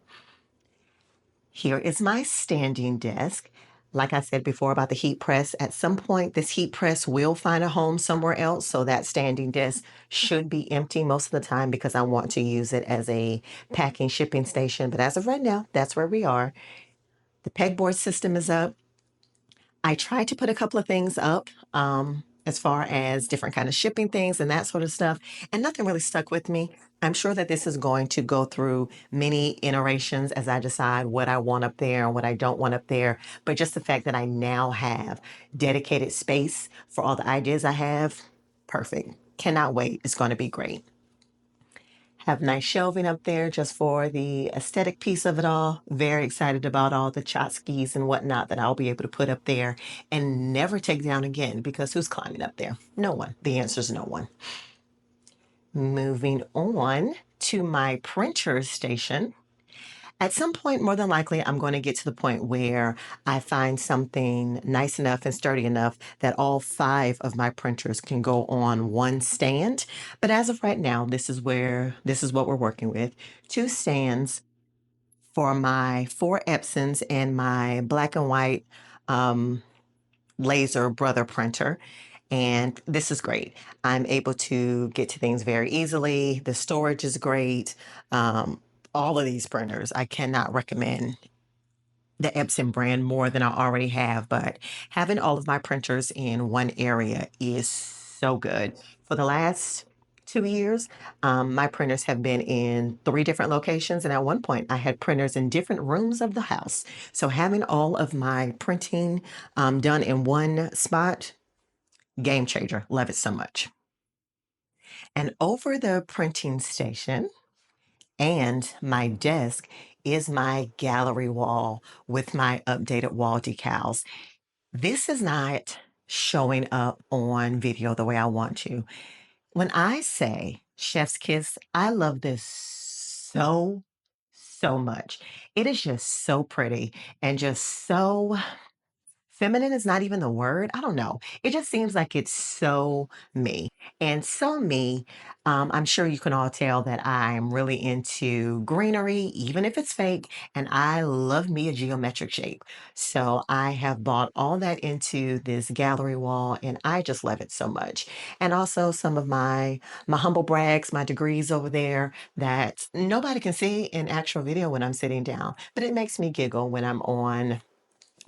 Here is my standing desk. Like I said before about the heat press, at some point this heat press will find a home somewhere else. So that standing desk should be empty most of the time because I want to use it as a packing shipping station. But as of right now, that's where we are. The pegboard system is up. I tried to put a couple of things up as far as different kind of shipping things and that sort of stuff, and nothing really stuck with me. I'm sure that this is going to go through many iterations as I decide what I want up there and what I don't want up there. But just the fact that I now have dedicated space for all the ideas I have, perfect. Cannot wait. It's going to be great. Have nice shelving up there just for the aesthetic piece of it all. Very excited about all the tchotchkes and whatnot that I'll be able to put up there and never take down again because who's climbing up there? No one. The answer is no one. Moving on to my printer station. At some point, more than likely, I'm going to get to the point where I find something nice enough and sturdy enough that all five of my printers can go on one stand. But as of right now, this is what we're working with. Two stands for my four Epsons and my black and white um, laser brother printer. And this is great. I'm able to get to things very easily. The storage is great. All of these printers, I cannot recommend the Epson brand more than I already have, but having all of my printers in one area is so good. For the last 2 years, my printers have been in three different locations, and at one point, I had printers in different rooms of the house. So having all of my printing done in one spot, game changer. Love it so much. And over the printing station, and my desk is my gallery wall with my updated wall decals. This is not showing up on video the way I want to. When I say chef's kiss, I love this so, so much. It is just so pretty and just so feminine is not even the word. I don't know. It just seems like it's so me. And so me, I'm sure you can all tell that I'm really into greenery, even if it's fake. And I love me a geometric shape. So I have bought all that into this gallery wall and I just love it so much. And also some of my humble brags, my degrees over there that nobody can see in actual video when I'm sitting down. But it makes me giggle when I'm on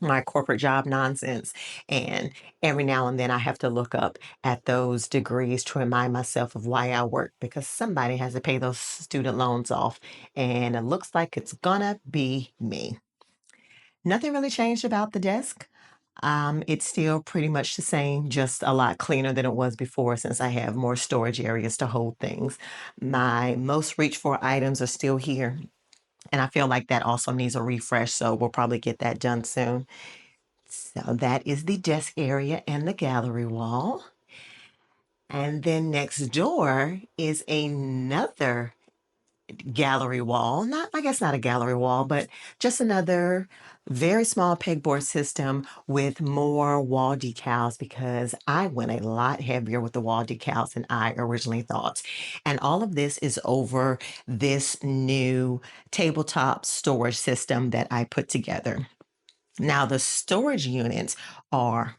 my corporate job nonsense. And every now and then I have to look up at those degrees to remind myself of why I work because somebody has to pay those student loans off. And it looks like it's gonna be me. Nothing really changed about the desk. It's still pretty much the same, just a lot cleaner than it was before since I have more storage areas to hold things. My most reached for items are still here. And I feel like that also needs a refresh, so we'll probably get that done soon. So that is the desk area and the gallery wall. And then next door is another gallery wall. Not, I guess not a gallery wall, but just another very small pegboard system with more wall decals because I went a lot heavier with the wall decals than I originally thought. And all of this is over this new tabletop storage system that I put together. Now, the storage units are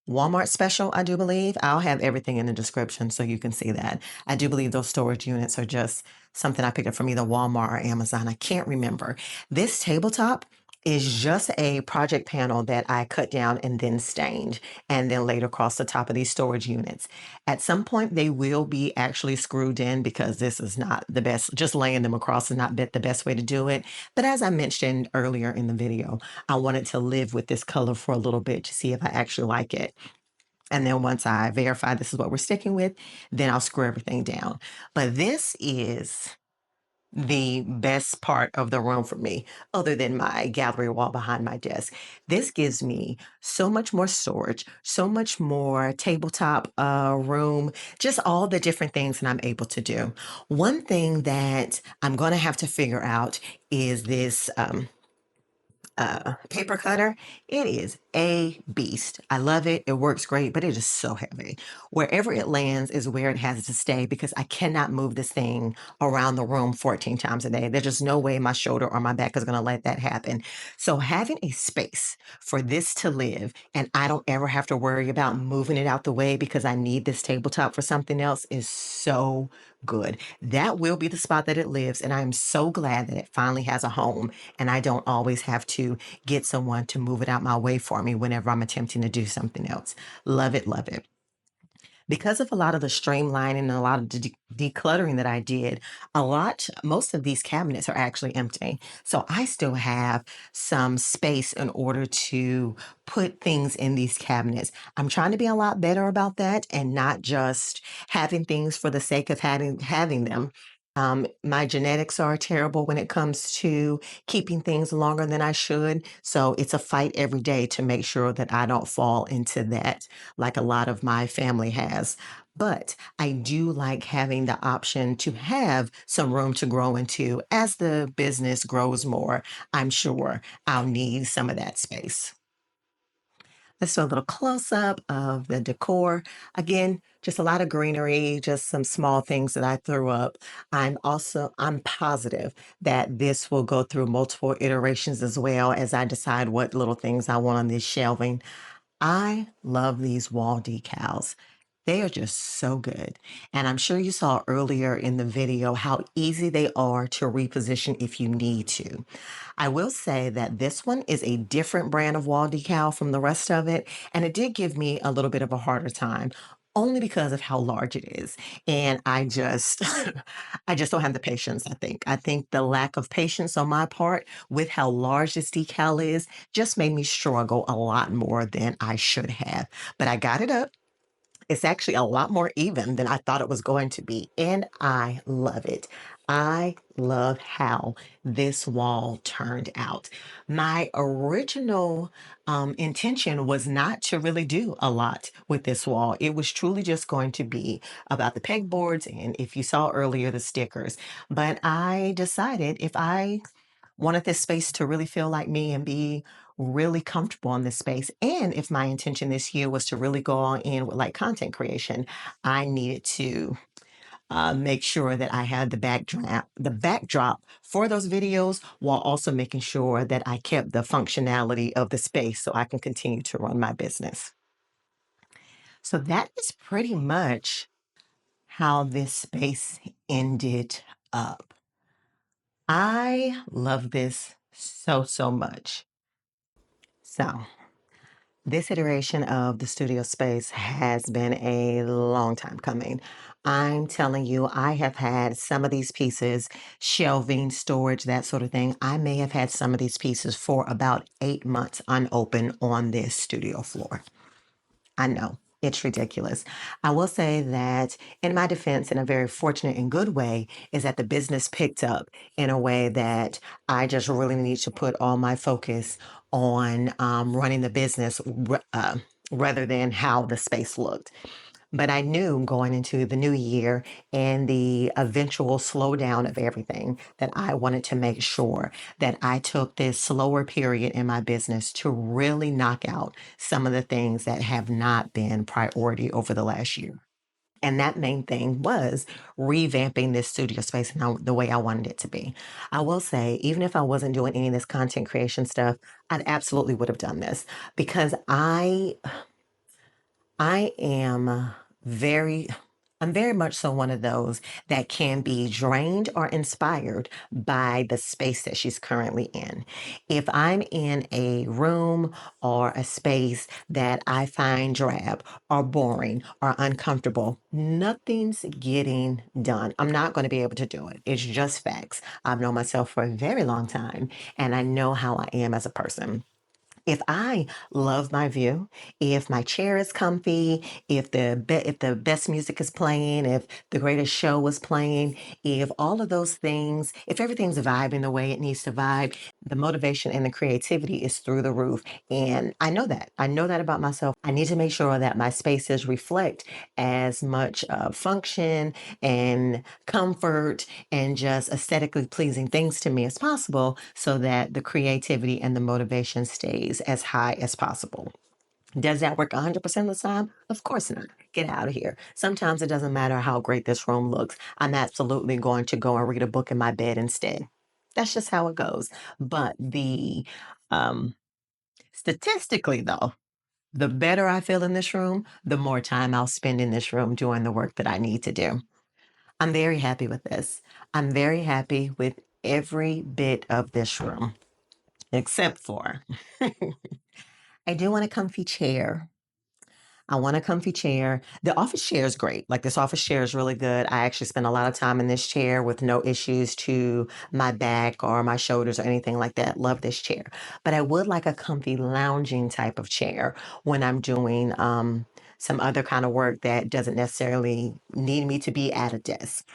Walmart special, I do believe. I'll have everything in the description so you can see that. I do believe those storage units are just something I picked up from either Walmart or Amazon. I can't remember. This tabletop is just a project panel that I cut down and then stained and then laid across the top of these storage units. At some point, they will be actually screwed in because this is not the best. Just laying them across is not the best way to do it. But as I mentioned earlier in the video, I wanted to live with this color for a little bit to see if I actually like it. And then once I verify this is what we're sticking with, then I'll screw everything down. But this is the best part of the room for me, other than my gallery wall behind my desk. This gives me so much more storage, so much more tabletop room, just all the different things that I'm able to do. One thing that I'm going to have to figure out is this. Paper cutter. It is a beast. I love it. It works great, but it is so heavy. Wherever it lands is where it has to stay because I cannot move this thing around the room 14 times a day. There's just no way my shoulder or my back is going to let that happen. So having a space for this to live and I don't ever have to worry about moving it out the way because I need this tabletop for something else is so good. That will be the spot that it lives. And I'm so glad that it finally has a home and I don't always have to get someone to move it out my way for me whenever I'm attempting to do something else. Love it, love it. Because of a lot of the streamlining and a lot of decluttering that I did, most of these cabinets are actually empty. So I still have some space in order to put things in these cabinets. I'm trying to be a lot better about that and not just having things for the sake of having them. My genetics are terrible when it comes to keeping things longer than I should. So it's a fight every day to make sure that I don't fall into that like a lot of my family has. But I do like having the option to have some room to grow into. As the business grows more, I'm sure I'll need some of that space. Let's do a little close up of the decor. Again, just a lot of greenery, just some small things that I threw up. I'm positive that this will go through multiple iterations as well as I decide what little things I want on this shelving. I love these wall decals. They are just so good. And I'm sure you saw earlier in the video how easy they are to reposition if you need to. I will say that this one is a different brand of wall decal from the rest of it, and it did give me a little bit of a harder time. Only because of how large it is. And I just I just don't have the patience, I think. I think the lack of patience on my part with how large this decal is just made me struggle a lot more than I should have. But I got it up. It's actually a lot more even than I thought it was going to be, and I love it. I love how this wall turned out. My original intention was not to really do a lot with this wall. It was truly just going to be about the pegboards and, if you saw earlier, the stickers. But I decided if I wanted this space to really feel like me and be really comfortable in this space. And if my intention this year was to really go all in with like content creation, I needed to make sure that I had the backdrop for those videos while also making sure that I kept the functionality of the space so I can continue to run my business. So that is pretty much how this space ended up. I love this so, so much. So this iteration of the studio space has been a long time coming. I'm telling you, I have had some of these pieces, shelving, storage, that sort of thing. I may have had some of these pieces for about 8 months unopened on this studio floor. I know. It's ridiculous. I will say that, in my defense, in a very fortunate and good way, is that the business picked up in a way that I just really need to put all my focus on running the business rather than how the space looked. But I knew going into the new year and the eventual slowdown of everything that I wanted to make sure that I took this slower period in my business to really knock out some of the things that have not been priority over the last year. And that main thing was revamping this studio space and the way I wanted it to be. I will say, even if I wasn't doing any of this content creation stuff, I absolutely would have done this because I am very, I'm very much so one of those that can be drained or inspired by the space that she's currently in. If I'm in a room or a space that I find drab or boring or uncomfortable, nothing's getting done. I'm not going to be able to do it. It's just facts. I've known myself for a very long time and I know how I am as a person. If I love my view, if my chair is comfy, if the best music is playing, if the greatest show is playing, if all of those things, if everything's vibing the way it needs to vibe, the motivation and the creativity is through the roof. And I know that. I know that about myself. I need to make sure that my spaces reflect as much function and comfort and just aesthetically pleasing things to me as possible so that the creativity and the motivation stays as high as possible. Does that work 100% of the time? Of course not. Get out of here. Sometimes it doesn't matter how great this room looks. I'm absolutely going to go and read a book in my bed instead. That's just how it goes. But the um, statistically, though, the better I feel in this room, the more time I'll spend in this room doing the work that I need to do. I'm very happy with this. I'm very happy with every bit of this room, except for I do want a comfy chair. I want a comfy chair. The office chair is great. Like this office chair is really good. I actually spend a lot of time in this chair with no issues to my back or my shoulders or anything like that. Love this chair. But I would like a comfy lounging type of chair when I'm doing some other kind of work that doesn't necessarily need me to be at a desk.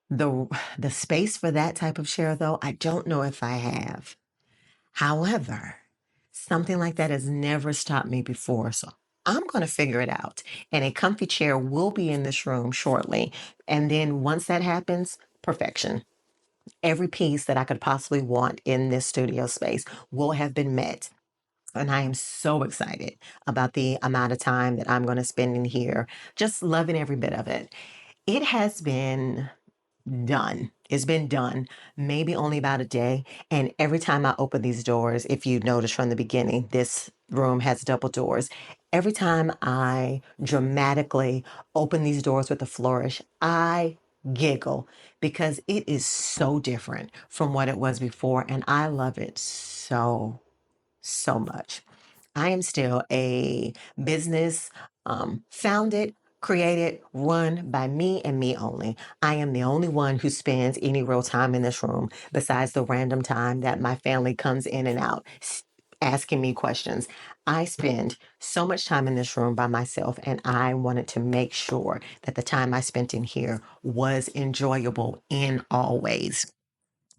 The the space for that type of chair though, I don't know if I have. However, something like that has never stopped me before, so I'm going to figure it out. And a comfy chair will be in this room shortly. And then once that happens, perfection. Every piece that I could possibly want in this studio space will have been met. And I am so excited about the amount of time that I'm going to spend in here, just loving every bit of it. It has been done. It's been done maybe only about a day. And every time I open these doors, if you notice from the beginning, this room has double doors. Every time I dramatically open these doors with a flourish, I giggle because it is so different from what it was before. And I love it so much. I am still a business founded, created, run by me and me only. I am the only one who spends any real time in this room besides the random time that my family comes in and out asking me questions. I spend so much time in this room by myself, and I wanted to make sure that the time I spent in here was enjoyable in all ways.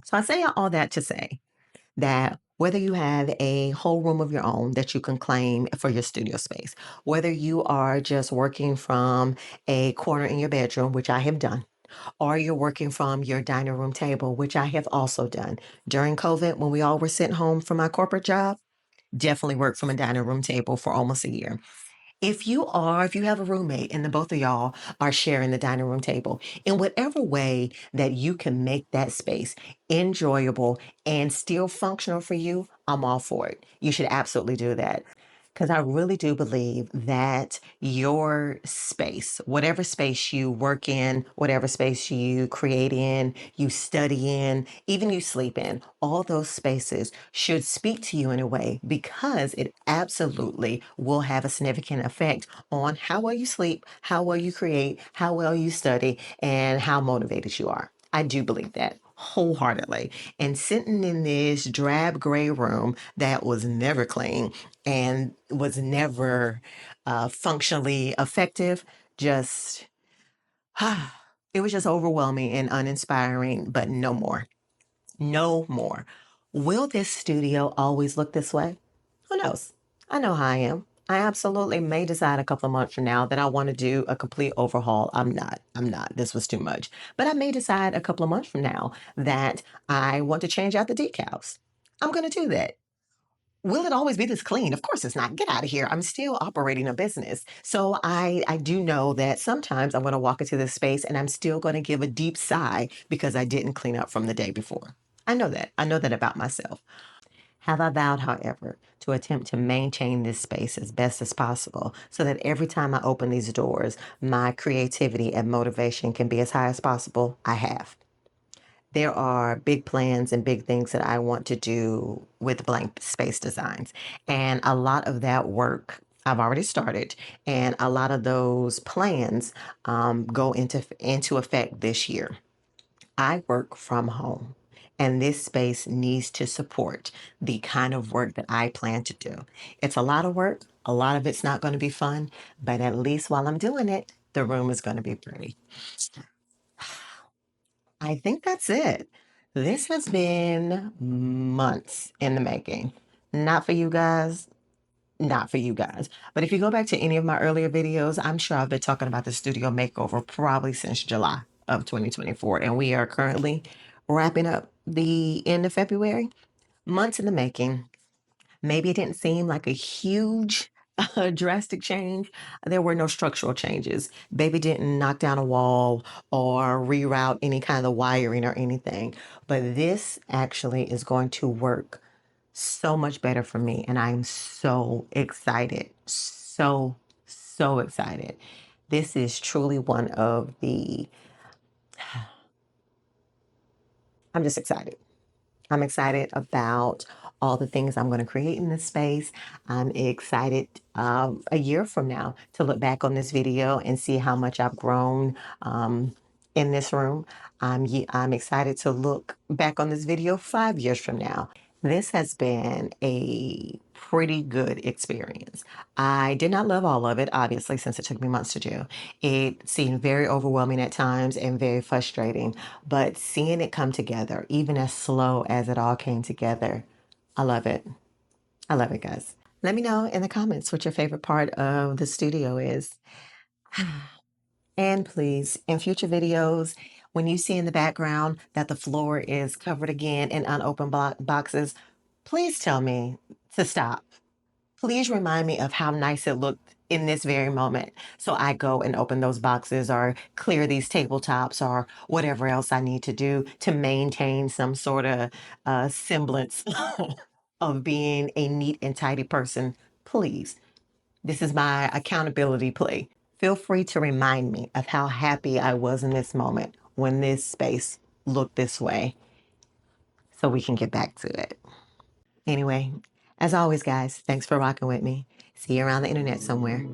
So I say all that to say that whether you have a whole room of your own that you can claim for your studio space, whether you are just working from a corner in your bedroom, which I have done, or you're working from your dining room table, which I have also done. During COVID, when we all were sent home from our corporate job, definitely worked from a dining room table for almost a year. If you have a roommate and the both of y'all are sharing the dining room table, in whatever way that you can make that space enjoyable and still functional for you, I'm all for it. You should absolutely do that. Because I really do believe that your space, whatever space you work in, whatever space you create in, you study in, even you sleep in, all those spaces should speak to you in a way because it absolutely will have a significant effect on how well you sleep, how well you create, how well you study, and how motivated you are. I do believe that wholeheartedly. And sitting in this drab gray room that was never clean and was never functionally effective, just, it was just overwhelming and uninspiring, but no more. No more. Will this studio always look this way? Who knows? I know how I am. I absolutely may decide a couple of months from now that I want to do a complete overhaul. I'm not. I'm not. This was too much. But I may decide a couple of months from now that I want to change out the decals. I'm going to do that. Will it always be this clean? Of course it's not. Get out of here. I'm still operating a business. So I do know that sometimes I'm going to walk into this space and I'm still going to give a deep sigh because I didn't clean up from the day before. I know that. I know that about myself. Have I vowed, however, to attempt to maintain this space as best as possible so that every time I open these doors, my creativity and motivation can be as high as possible? I have. There are big plans and big things that I want to do with blank space designs. And a lot of that work I've already started, and a lot of those plans go into effect this year. I work from home. And this space needs to support the kind of work that I plan to do. It's a lot of work. A lot of it's not going to be fun, but at least while I'm doing it, the room is going to be pretty. I think that's it. This has been months in the making. Not for you guys, not for you guys. But if you go back to any of my earlier videos, I'm sure I've been talking about the studio makeover probably since July of 2024. And we are currently wrapping up the end of February. Months in the making. Maybe it didn't seem like a huge, drastic change. There were no structural changes. Baby didn't knock down a wall or reroute any kind of wiring or anything. But this actually is going to work so much better for me. And I'm so excited. So excited. This is truly one of the, I'm just excited. I'm excited about all the things I'm going to create in this space. I'm excited a year from now to look back on this video and see how much I've grown in this room. I'm excited to look back on this video 5 years from now. This has been a pretty good experience. I did not love all of it, obviously, since it took me months to do. It seemed very overwhelming at times and very frustrating, but seeing it come together, even as slow as it all came together, I love it. I love it, guys. Let me know in the comments what your favorite part of the studio is. And please, in future videos, when you see in the background that the floor is covered again in unopened boxes, please tell me to stop. Please remind me of how nice it looked in this very moment. So I go and open those boxes or clear these tabletops or whatever else I need to do to maintain some sort of semblance of being a neat and tidy person. Please, this is my accountability play. Feel free to remind me of how happy I was in this moment when this space looked this way so we can get back to it. Anyway, as always, guys, thanks for rocking with me. See you around the internet somewhere.